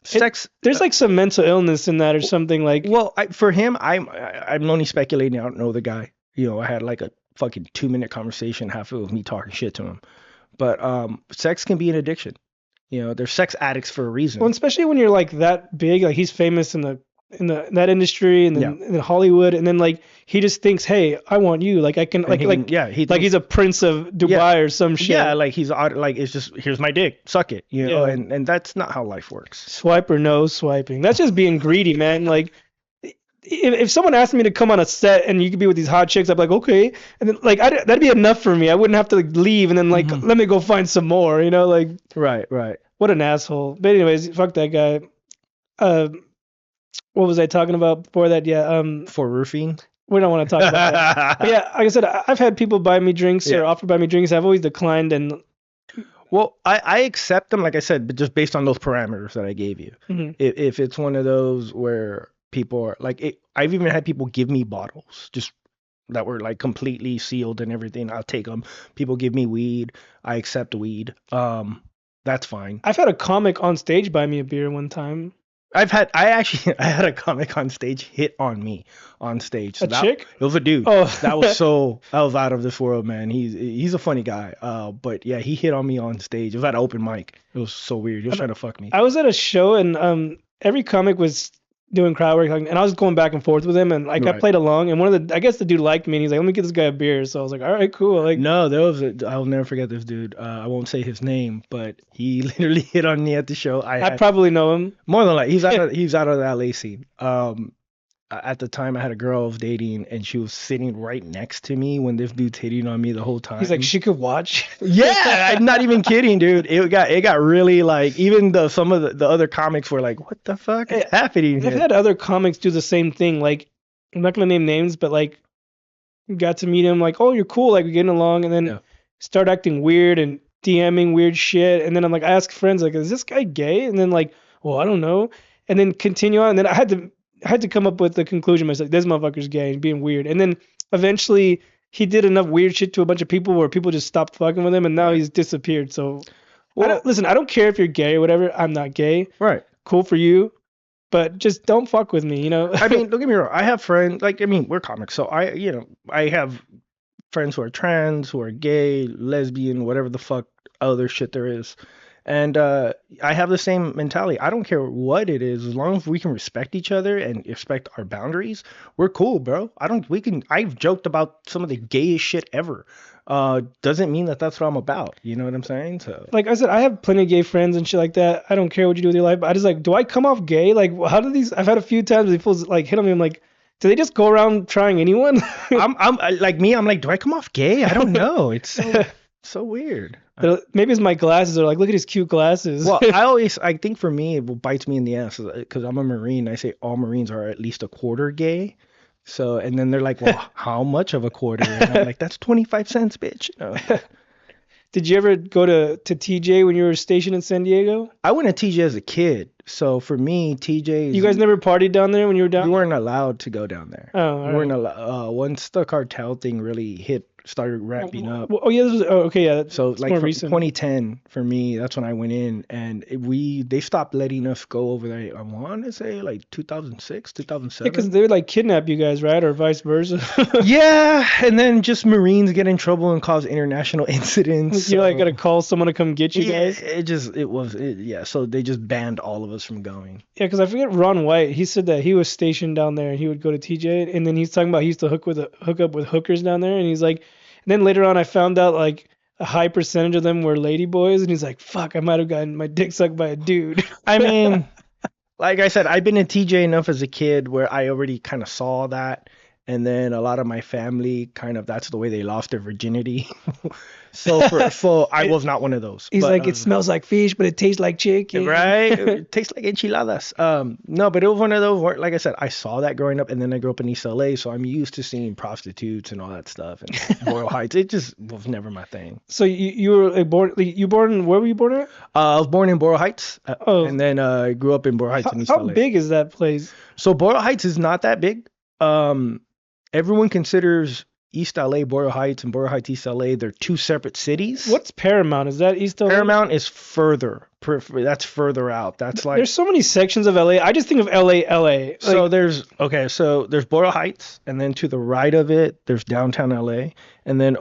Sex. There's like some mental illness in that or something like. Well, for him, I'm only speculating. I don't know the guy. I had like a fucking 2-minute conversation, half of it was me talking shit to him. But sex can be an addiction. They're sex addicts for a reason. Well, especially when you're like that big, like he's famous in that industry and then in Hollywood, and then like he just thinks, hey, I want you, like I can, he's a prince of Dubai or some shit. Yeah, like it's just here's my dick, suck it, and that's not how life works. Swipe or no swiping. That's just being greedy, man. Like if someone asked me to come on a set and you could be with these hot chicks, I'd be like, okay, and then like that'd be enough for me. I wouldn't have to like, leave and then like let me go find some more, like. Right. What an asshole. But anyways, fuck that guy. What was I talking about before that? Yeah. For roofing. We don't want to talk about that. But yeah, like I said, I've had people buy me drinks or offer to buy me drinks. I've always declined. And well, I accept them, like I said, but just based on those parameters that I gave you. Mm-hmm. If it's one of those where people are like, I've even had people give me bottles just that were like completely sealed and everything. I'll take them. People give me weed. I accept weed. That's fine. I've had a comic on stage buy me a beer one time. I had a comic on stage hit on me on stage. So chick? It was a dude. Oh, that was out of this world, man. He's a funny guy. But yeah, he hit on me on stage. It was at an open mic. It was so weird. He was trying to fuck me. I was at a show and every comic was doing crowd work, and I was going back and forth with him, and like I played along, and I guess the dude liked me, and he's like, let me get this guy a beer. So I was like, all right, cool. Like, no, I'll never forget this dude. I won't say his name, but he literally hit on me at the show. I probably know him. More than like he's out of the LA scene. At the time I had a girl I was dating, and she was sitting right next to me when this dude's hitting on me the whole time. He's like, she could watch. Yeah, I'm not even kidding, dude. It got really like, even some of the other comics were like, what the fuck is happening here? I've had other comics do the same thing. Like, I'm not gonna name names, but like, got to meet him. Like, oh, you're cool. Like, we're getting along, and then start acting weird and DMing weird shit. And then I'm like, I ask friends, like, is this guy gay? And then like, well, I don't know. And then continue on. And then I had to come up with the conclusion myself. This motherfucker's gay and being weird. And then eventually he did enough weird shit to a bunch of people where people just stopped fucking with him, and now he's disappeared. So, I don't care if you're gay or whatever. I'm not gay. Right. Cool for you, but just don't fuck with me, I mean, don't get me wrong. I have friends, we're comics, so I have friends who are trans, who are gay, lesbian, whatever the fuck other shit there is. And I have the same mentality. I don't care what it is, as long as we can respect each other and respect our boundaries, we're cool, bro. I've joked about some of the gayest shit ever. Doesn't mean that that's what I'm about. You know what I'm saying? So, like I said, I have plenty of gay friends and shit like that. I don't care what you do with your life, but I just like, do I come off gay? Like, how do these? I've had a few times where people like hit on me. I'm like, do they just go around trying anyone? I'm like me. I'm like, do I come off gay? I don't know. It's so weird. Maybe it's my glasses. Or like, look at his cute glasses. Well, I think for me, it bites me in the ass because I'm a Marine. I say all Marines are at least a quarter gay. So, and then they're like, well, how much of a quarter? And I'm like, that's 25 cents, bitch. Did you ever go to TJ when you were stationed in San Diego? I went to TJ as a kid. So for me, TJ. You guys never partied down there when you were down? We weren't allowed to go down there. Oh, we weren't allowed. Once the cartel thing really started ramping up. Oh yeah, okay, yeah. So like from 2010 for me, that's when I went in, and they stopped letting us go over there. I want to say like 2006, 2007. Yeah, because they would like kidnap you guys, right, or vice versa. Yeah, and then just Marines get in trouble and cause international incidents. You're like gotta call someone to come get you guys. So they just banned all of us from going. Yeah, because I forget Ron White. He said that he was stationed down there and he would go to TJ, and then he's talking about he used to hook up with hookers down there, and he's like. And then later on, I found out like a high percentage of them were lady boys, and he's like, "Fuck, I might have gotten my dick sucked by a dude." I mean, like I said, I've been in TJ enough as a kid where I already kind of saw that, and then a lot of my family that's the way they lost their virginity. So I was not one of those. He's like, it smells like fish, but it tastes like chicken. Right? It tastes like enchiladas. No, but it was one of those where, like I said, I saw that growing up, and then I grew up in East LA, so I'm used to seeing prostitutes and all that stuff, and Boyle Heights. It just was never my thing. So you were born? Where were you born at? I was born in Boyle Heights, and then I grew up in Boyle Heights in East LA. How big is that place? So Boyle Heights is not that big. Everyone considers East LA, Boyle Heights, and Boyle Heights, East LA, they're two separate cities. What's Paramount? Is that East LA? Paramount is further. That's further out. That's like There's so many sections of LA. I just think of LA, LA. so there's Boyle Heights, and then to the right of it there's downtown LA, and then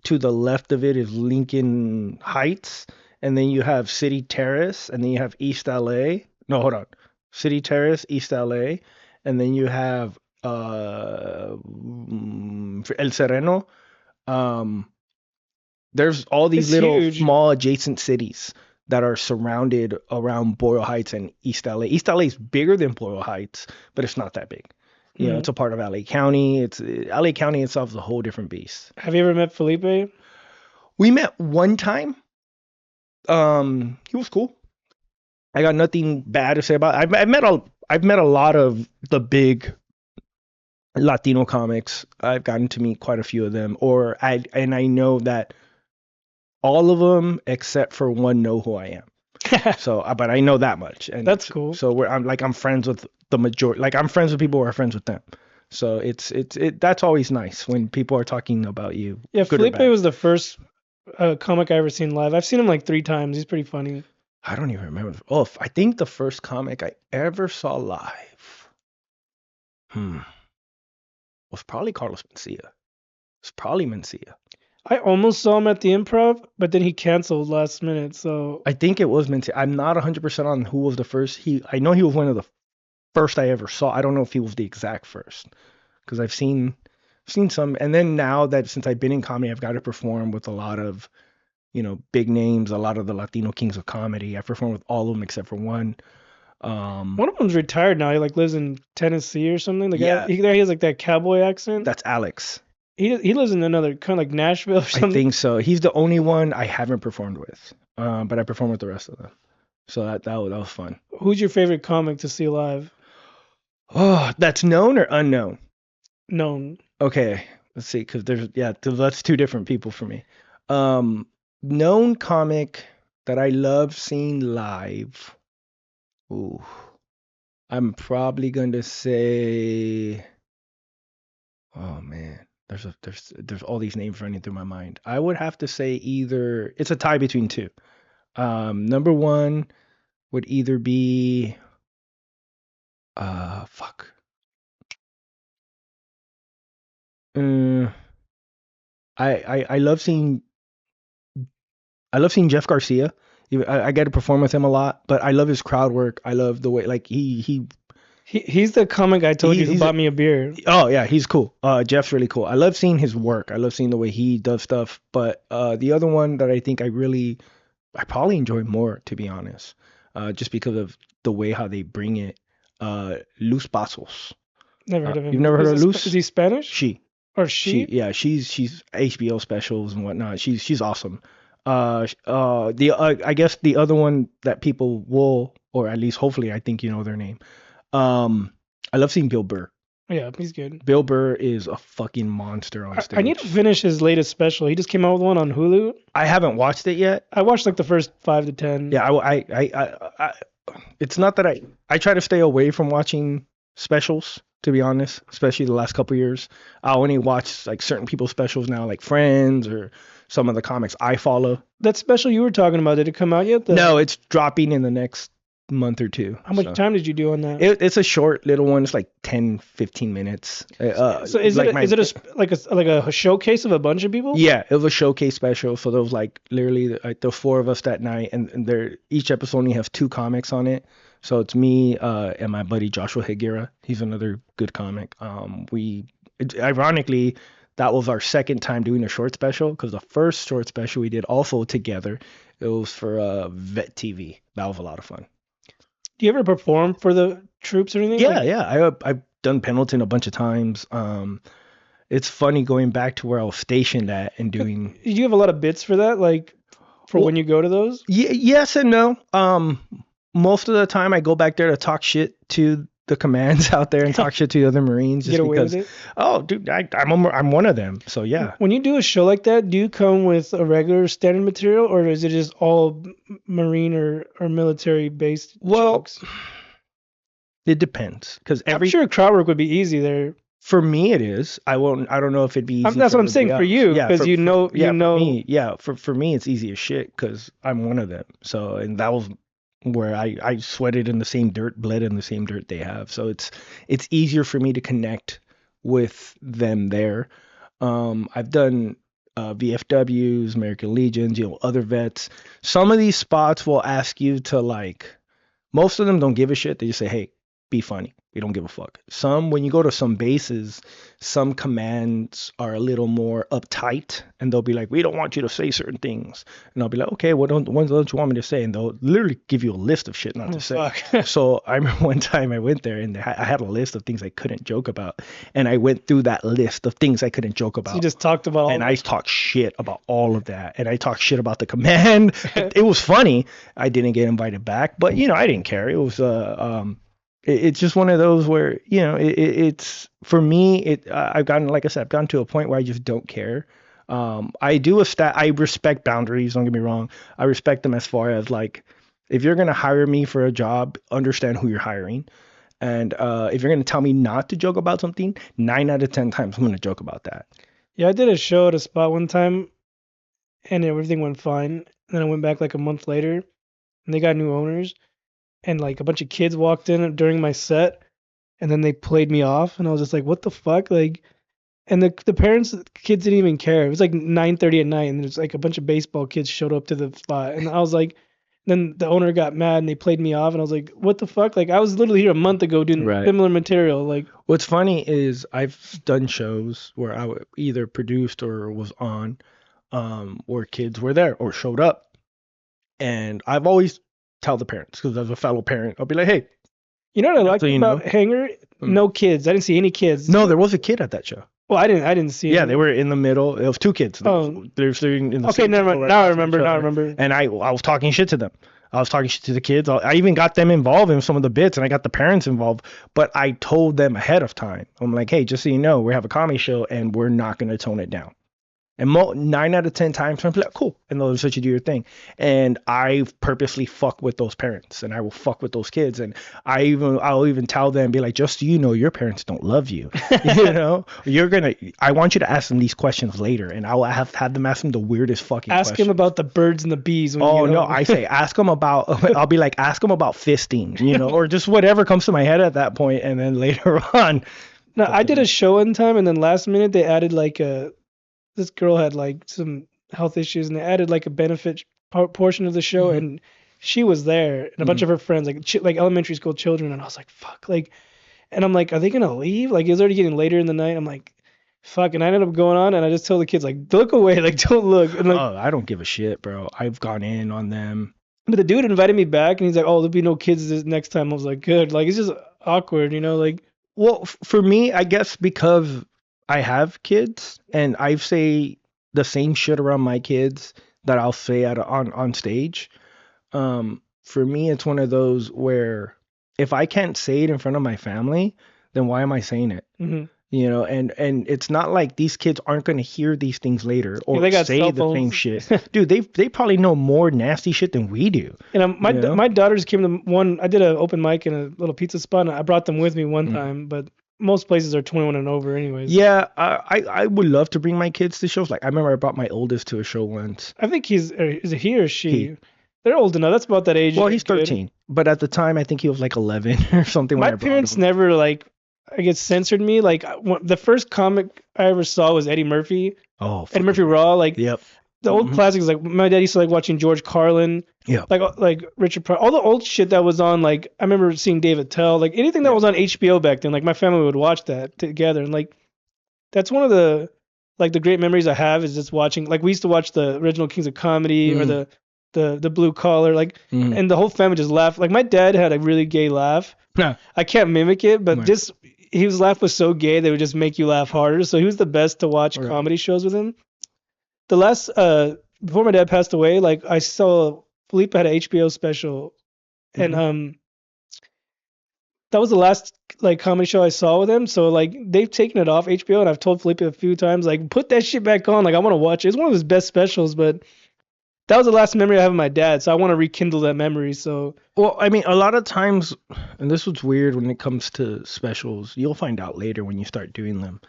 to the left of it is Lincoln Heights, and then you have City Terrace, and then you have East LA. No, hold on. City Terrace, East LA, and then you have El Sereno. There's all these It's little huge. small adjacent cities that are surrounded around Boyle Heights and East LA. East LA is bigger than Boyle Heights, but it's not that big. You know, it's a part of LA County. It's LA County itself is a whole different beast. Have you ever met Felipe? We met one time. He was cool. I got nothing bad to say about it. I've met a lot of the big Latino comics. I've gotten to meet quite a few of them, I know that all of them except for one know who I am. So, but I know that much, and That's cool. So I'm friends with the majority. Like I'm friends with people who are friends with them. So it's that's always nice when people are talking about you. Yeah, good or Felipe bad. was the first comic I ever seen live. I've seen him like 3 times. He's pretty funny. I don't even remember. Oh, I think the first comic I ever saw live, was probably Carlos Mencia. It's probably Mencia. I almost saw him at the Improv, but then he canceled last minute. So I think it was Mencia. I'm not 100% on who was the first. I know he was one of the first I ever saw. I don't know if he was the exact first, because I've seen some. And then now that since I've been in comedy, I've got to perform with a lot of, big names, a lot of the Latino kings of comedy. I performed with all of them except for one. One of them's retired now. He like lives in Tennessee or something. The guy, Yeah. he has like that cowboy accent. That's Alex. He lives in another kind of like Nashville or something. I think so. He's the only one I haven't performed with, but I performed with the rest of them. So that was fun. Who's your favorite comic to see live? Oh, that's known or unknown? Known. Okay, let's see, because that's two different people for me. Known comic that I love seeing live. Ooh, I'm probably going to say, oh man, there's all these names running through my mind. I would have to say either it's a tie between two. Number one would either be fuck. I love seeing Jeff Garcia. I get to perform with him a lot, but I love his crowd work. I love the way like he's the comic I told you who bought me a beer. Oh yeah, he's cool. Jeff's really cool. I love seeing his work. I love seeing the way he does stuff. But the other one that I think I probably enjoy more, to be honest, just because of the way how they bring it. Luz Pasos. Never heard of him. You've never heard of Luz? Is he Spanish? She. She's HBO specials and whatnot. She's awesome. I guess the other one that people will, or at least hopefully, I think you know their name. I love seeing Bill Burr. Yeah, he's good. Bill Burr is a fucking monster on stage. I need to finish his latest special. He just came out with one on Hulu. I haven't watched it yet. I watched like the first 5 to 10. Yeah, I it's not that I try to stay away from watching specials, to be honest, especially the last couple years. I only watch like certain people's specials now, like Friends or some of the comics I follow. That special you were talking about, did it come out yet? No, it's dropping in the next month or two. How much time did you do on that? It's a short little one. It's like 10-15 minutes. So is it a showcase of a bunch of people? Yeah, it was a showcase special. So there was like literally like the 4 of us that night, and each episode only has 2 comics on it. So it's me and my buddy Joshua Higuera. He's another good comic. Ironically, that was our second time doing a short special, because the first short special we did also together, it was for Vet TV. That was a lot of fun. Do you ever perform for the troops or anything? Yeah. I've done Pendleton a bunch of times. It's funny going back to where I was stationed at and doing. Did you have a lot of bits for that, like when you go to those? Yes and no. Most of the time I go back there to talk shit to the commands out there and talk shit to the other Marines. Just Get away because, with it? Oh, dude, I'm one of them. So yeah. When you do a show like that, do you come with a regular standard material, or is it just all Marine or military based? Well, jokes? it depends, because I'm sure crowd work would be easy there. For me, it is. I don't know if it'd be easy That's for what I'm everybody saying for else. you, Yeah, because yeah, for me, yeah, for me, it's easy as shit because I'm one of them. So, and that was where I sweated in the same dirt, bled in the same dirt they have. So it's easier for me to connect with them there. I've done VFWs, American Legions, other vets. Some of these spots will ask you to like. Most of them don't give a shit. They just say, "Hey, be funny." We don't give a fuck. Some, when you go to some bases, some commands are a little more uptight, and they'll be like, "We don't want you to say certain things," and I'll be like, "Okay, what don't you want me to say?" And they'll literally give you a list of shit not oh to say. fuck. So I remember one time I went there and I had a list of things I couldn't joke about, and I went through that list of things I couldn't joke So you about. just talked about all And of I it. talked shit about all of that. And I talked shit about the command. It was funny. I didn't get invited back, but I didn't care. It was it's just one of those where it's for me. I've gotten, like I said, I've gotten to a point where I just don't care. I respect boundaries. Don't get me wrong. I respect them as far as like, if you're gonna hire me for a job, understand who you're hiring. And if you're gonna tell me not to joke about something, 9 out of 10 times I'm gonna joke about that. Yeah, I did a show at a spot one time, and everything went fine. And then I went back like a month later, and they got new owners, and like a bunch of kids walked in during my set, and then they played me off, and I was just like, what the fuck, like. And the parents, the kids didn't even care. It was like 9:30 at night, and there's like a bunch of baseball kids showed up to the spot, and I was like, then the owner got mad and they played me off, and I was like, what the fuck? Like I was literally here a month ago doing Right. similar material. Like What's funny is I've done shows where either produced or was on, where kids were there or showed up, and I've always tell the parents, because as a fellow parent, I'll be like, "Hey, you know what I just so liked you about know." Hanger? Mm. No kids. I didn't see any kids. No, there was a kid at that show. Well, I didn't see Yeah, they any. were in the middle. It was two kids. Oh, They're sitting in the okay, same never table mind. right Now I next to each remember. Now I other, remember. and I was talking shit to them. I was talking shit to the kids. I even got them involved in some of the bits, and I got the parents involved. But I told them ahead of time. I'm like, "Hey, just so you know, we have a comedy show, and we're not going to tone it down." And 9 out of 10 times, I'm like, "Cool," and they'll just let you do your thing. And I purposely fuck with those parents, and I will fuck with those kids, and I'll even tell them, be like, "Just so you know, your parents don't love you. I want you to ask them these questions later, and I will have had them ask them the weirdest fucking Ask him questions." about the birds and the bees when you Oh get no, home. I say ask them about. I'll be like, ask them about fisting, or just whatever comes to my head at that point, and then later on, No, I did a fucking show one time, and then last minute they added like a this girl had like some health issues, and they added like a benefit portion of the show, mhm, and she was there, and a bunch mhm. of her friends, like like elementary school children, and I was like, fuck, like, and I'm like, are they gonna leave? Like, it's already getting later in the night. I'm like, fuck, and I ended up going on, and I just told the kids like, look away, like, don't look, and like, Oh, I don't give a shit, bro. I've gone in on them. but the dude invited me back, and he's like, oh, there'll be no kids this next time. I was like, good, like, it's just awkward, like. Well, for me, I guess because I have kids and I say the same shit around my kids that I'll say on stage. For me, it's one of those where if I can't say it in front of my family, then why am I saying it? Hmm. And it's not like these kids aren't going to hear these things later Yeah, or they got say cell the same phones. shit. Dude, they probably know more nasty shit than we do, And you know? my daughters came to one. I did an open mic in a little pizza spot. And I brought them with me one Mm. time, but most places are 21 and over, anyways. Yeah, I would love to bring my kids to shows. Like I remember I brought my oldest to a show once. I think is it he or He she? They're old enough. That's about that age. Well, They're he's good. 13, but at the time I think he was like 11 or something when My I brought parents him. never like, I guess, censored me. Like the first comic I ever saw was Eddie Murphy. Oh, Eddie fucking Murphy Raw. Like yep. the old Hmm. classics. Like my dad used to like watching George Carlin. Yep. Like Richard Pryor, all the old shit that was on. Like I remember seeing David Tell. Like anything that Yep. was on HBO back then. Like my family would watch that together, and like that's one of the like the great memories I have is just watching. Like we used to watch the original Kings of Comedy or Mm-hmm. the Blue Collar. Like Mm-hmm. and the whole family just laughed. Like my dad had a really gay laugh. Yeah. I can't mimic it, but Right. just his laugh was so gay they would just make you laugh harder. So he was the best to watch Right. comedy shows with him. The last before my dad passed away, like I saw Felipe had an HBO special, and Mm-hmm. that was the last like comedy show I saw with him. So like they've taken it off HBO, and I've told Felipe a few times like put that shit back on. Like I want to watch it. It's one of his best specials, but that was the last memory I have of my dad, so I want to rekindle that memory. So Well, I mean, a lot of times, and this was weird when it comes to specials. You'll find out later when you start doing them.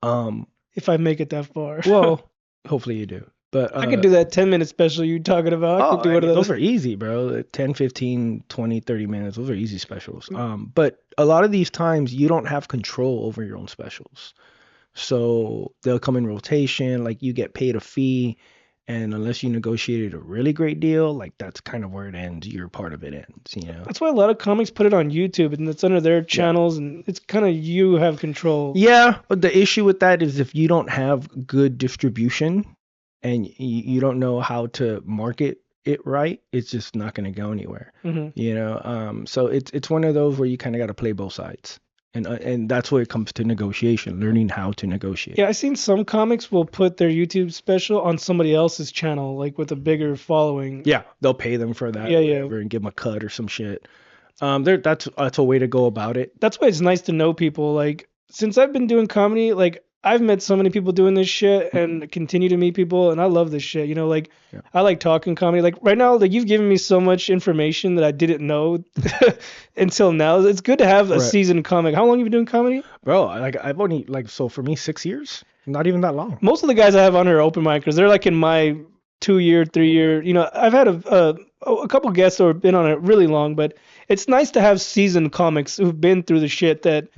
Um, if I make it that far, well, hopefully you do. But I could do that 10-minute special you talking about. I oh, could do I one of mean, those those. are easy, bro. 10, 15, 20, 30 minutes. Those are easy specials. But a lot of these times you don't have control over your own specials. So they'll come in rotation, like you get paid a fee, and unless you negotiated a really great deal, like that's kind of where it ends. Your part of it ends, you know? That's why a lot of comics put it on YouTube, and it's under their Yeah. channels, and it's kind of you have control. Yeah, but the issue with that is if you don't have good distribution and you don't know how to market it right, it's just not going to go anywhere. Hmm. You know, so it's one of those where you kind of got to play both sides, and that's where it comes to negotiation, learning how to negotiate. Yeah, I've seen some comics will put their YouTube special on somebody else's channel, like with a bigger following. Yeah, they'll pay them for that, Yeah, yeah. whatever, and give them a cut or some shit. That's a way to go about it. That's why it's nice to know people. Like, since I've been doing comedy, like I've met so many people doing this shit and continue to meet people, and I love this shit. You know, like Yeah. I like talking comedy. Like right now, like you've given me so much information that I didn't know until now. It's good to have a Right. seasoned comic. How long have you been doing comedy? Bro, like I've only like so for me 6 years, not even that long. Most of the guys I have on here are open micers. They're like in my 2 year, 3 year. You know, I've had a couple guests who have been on it really long, but it's nice to have seasoned comics who've been through the shit that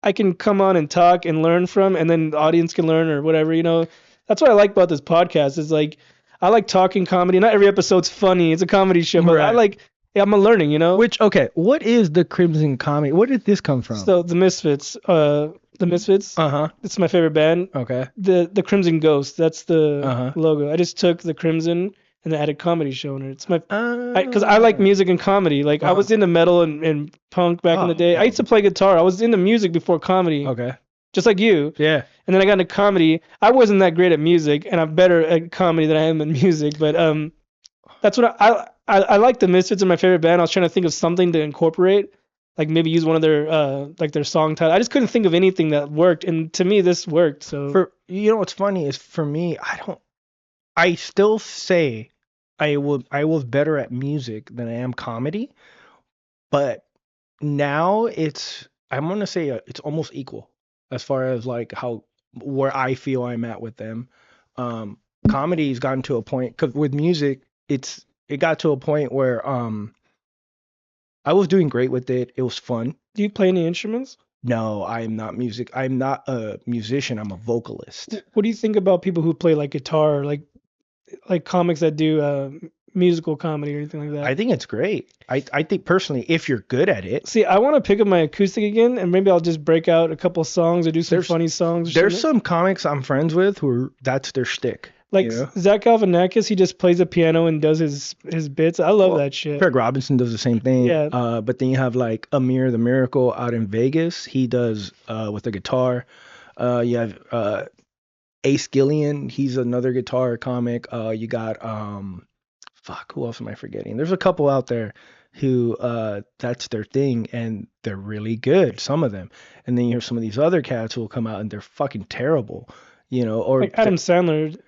I can come on and talk and learn from, and then the audience can learn or whatever. You know, that's what I like about this podcast. Is like I like talking comedy. Not every episode's funny. It's a comedy show, but I Right. like. Yeah, I'm learning. You know. Which okay, what is the Crimson Comedy? Where did this come from? So the Misfits. The Misfits. Uh-huh. It's my favorite band. Okay. The Crimson Ghost. That's the Uh-huh. logo. I just took the Crimson and then added comedy show in it. It's my Uh, because I like music and comedy. Like I was into metal and punk back in the day. I used to play guitar. I was into music before comedy, Okay. just like you. Yeah. And then I got into comedy. I wasn't that great at music, and I'm better at comedy than I am in music. But that's what I like the Misfits are my favorite band. I was trying to think of something to incorporate, like maybe use one of their like their song title. I just couldn't think of anything that worked, and to me this worked. So For you know what's funny is for me, I still say I was better at music than I am comedy, but now I'm gonna say it's almost equal as far as like how where I feel I'm at with them. Comedy's gotten to a point because with music, it got to a point where I was doing great with it. It was fun. do you play any instruments? No, I'm not music. I'm not a musician. I'm a vocalist. What do you think about people who play like guitar, like comics that do musical comedy or anything like that? I think it's great. I think personally, if you're good at it, See, I want to pick up my acoustic again, and maybe I'll just break out a couple songs or do some There's- funny songs. Or there's something. some comics I'm friends with who that's their shtick. Like you know? Zach Galifianakis, he just plays the piano and does his bits. I love Well, that shit. Craig Robinson does the same thing. Yeah. But then you have like Amir the Miracle out in Vegas. He does with the guitar. You have Ace Gillian. He's another guitar comic. You got fuck, who else am I forgetting? There's a couple out there who that's their thing and they're really good, some of them. And then you hear some of these other cats who will come out and they're fucking terrible, you know, or Like Adam Sandler.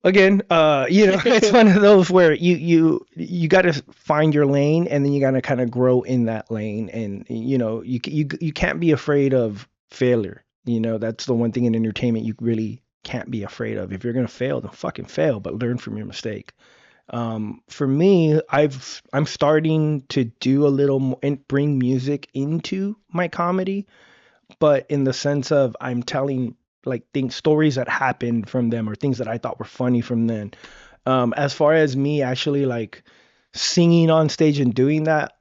again, you know, it's one of those where you got to find your lane and then you got to kind of grow in that lane, and you know, you can't be afraid of failure. You know, that's the one thing in entertainment you really can't be afraid of. If you're gonna fail, then fucking fail, but learn from your mistake. For me, I'm starting to do a little more and bring music into my comedy, but in the sense of I'm telling like things, stories that happened from them or things that I thought were funny from them. As far as me actually like singing on stage and doing that,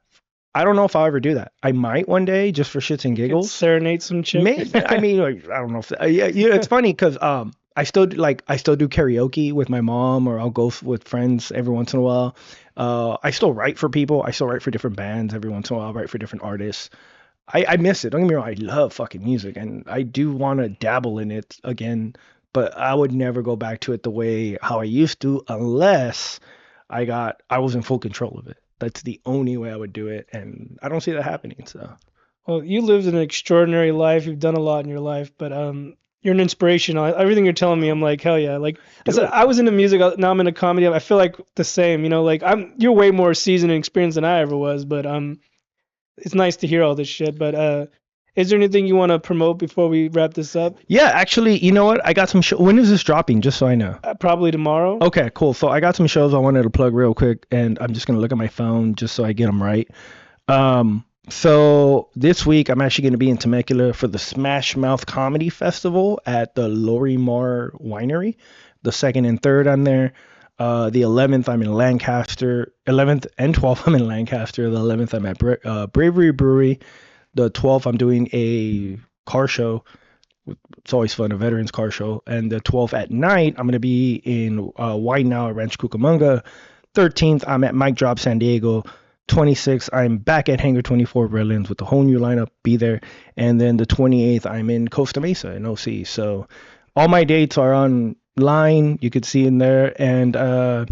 I don't know if I'll ever do that. I might one day just for shits and giggles. Serenade some chick. Maybe, I mean, like, I don't know if yeah, it's funny because I still do karaoke with my mom, or I'll go with friends every once in a while. I still write for people. I still write for different bands every once in a while. I write for different artists. I miss it. Don't get me wrong. I love fucking music, and I do want to dabble in it again. But I would never go back to it the way how I used to, unless I was in full control of it. That's the only way I would do it, and I don't see that happening. So Well, you lived an extraordinary life. You've done a lot in your life, but you're an inspiration. Everything you're telling me, I'm like, hell yeah. Like I said, Dude. I was into music. Now I'm into comedy. I feel like the same. You know, like you're way more seasoned and experienced than I ever was. But it's nice to hear all this shit. But is there anything you want to promote before we wrap this up? Yeah, actually, you know what? I got some when is this dropping? Just so I know. Probably tomorrow. Okay, cool. So I got some shows I wanted to plug real quick, and I'm just gonna look at my phone just so I get them right. So this week I'm actually gonna be in Temecula for the Smash Mouth Comedy Festival at the Lorimar Winery. The 2nd and 3rd I'm there. The 11th I'm in Lancaster. 11th and 12th I'm in Lancaster. The 11th I'm at Bravery Brewery. The 12th I'm doing a car show. It's always fun, a veterans car show. And the 12th at night, I'm going to be in White Now at Ranch Cucamonga. 13th, I'm at Mike Drop San Diego. 26th, I'm back at Hangar 24 Redlands with a whole new lineup. Be there. And then the 28th, I'm in Costa Mesa in OC. So all my dates are online. You could see in there. And do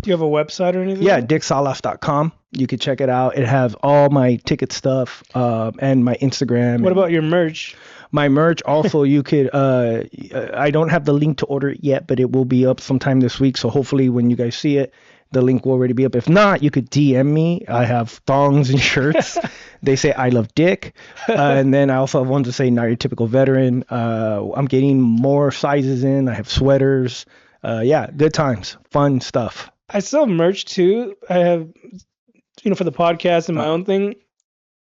you have a website or anything? Yeah, dicksalas.com. You could check it out. It has all my ticket stuff and my Instagram. What about your merch? My merch also, you could I don't have the link to order it yet, but it will be up sometime this week. So hopefully when you guys see it, the link will already be up. If not, you could DM me. I have thongs and shirts. They say I love Dick. And then I also have one to say not your typical veteran. I'm getting more sizes in. I have sweaters. Yeah, good times. Fun stuff. I sell merch too. I have, for the podcast and my own thing.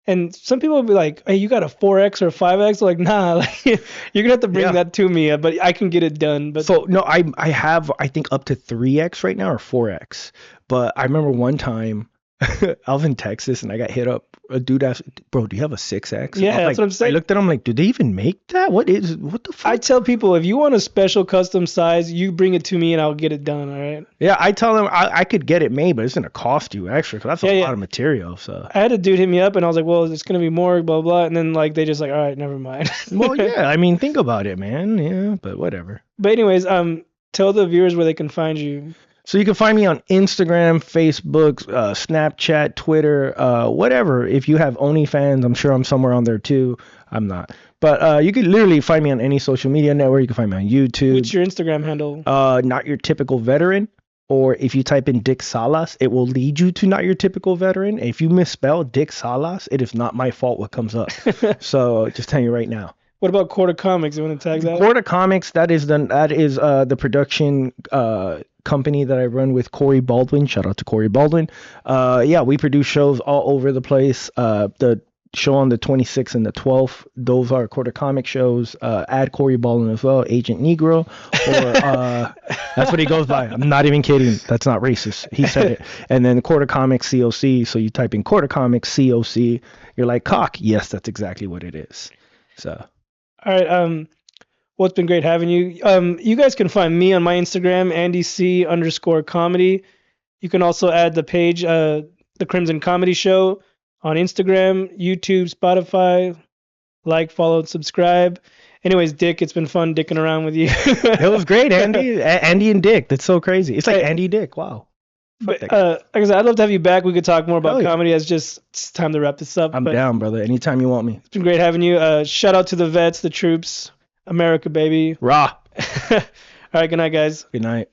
And some people will be like, hey, you got a 4X or a 5X? Like, nah, like, you're going to have to bring that to me, but I can get it done. But so, no, I have, I think, up to 3X right now or 4X. But I remember one time I was in Texas and I got hit up. A dude asked, bro, do you have a 6X? Yeah, that's what I'm saying. I looked at him like, do they even make that? What the fuck? I tell people, if you want a special custom size, you bring it to me and I'll get it done, all right? Yeah, I tell them I could get it made, but it's going to cost you extra because that's a lot of material. So I had a dude hit me up and I was like, well, it's going to be more, blah, blah. And then like they just like, all right, never mind. Well, yeah, I mean, think about it, man. Yeah, but whatever. But anyways, tell the viewers where they can find you. So you can find me on Instagram, Facebook, Snapchat, Twitter, whatever. If you have OnlyFans, I'm sure I'm somewhere on there too. I'm not. But you can literally find me on any social media network. You can find me on YouTube. What's your Instagram handle? Not your typical veteran. Or if you type in Dick Salas, it will lead you to not your typical veteran. If you misspell Dick Salas, it is not my fault what comes up. So just telling you right now. What about Quarter Comics? You want to tag that? Quarter Comics, that is the production company that I run with Corey Baldwin. Shout out to Corey Baldwin. Yeah, we produce shows all over the place. The show on the 26th and the 12th, those are Quarter Comic shows. Add Corey Baldwin as well, Agent Negro, or that's what he goes by. I'm not even kidding. That's not racist. He said it. And then Quarter Comics COC. So you type in Quarter Comics COC. You're like, cock. Yes, that's exactly what it is. So. All right. Well, it's been great having you. You guys can find me on my Instagram, AndyC_comedy. You can also add the page, The Crimson Comedy Show, on Instagram, YouTube, Spotify. Like, follow, and subscribe. Anyways, Dick, it's been fun dicking around with you. It was great, Andy. Andy and Dick. That's so crazy. It's like Andy Dick. Wow. But, like I said, I'd love to have you back. We could talk more about comedy. It's time to wrap this up. I'm down, brother. Anytime you want me. It's been great having you. Shout out to the vets, the troops, America, baby. Rah. All right, good night, guys. Good night.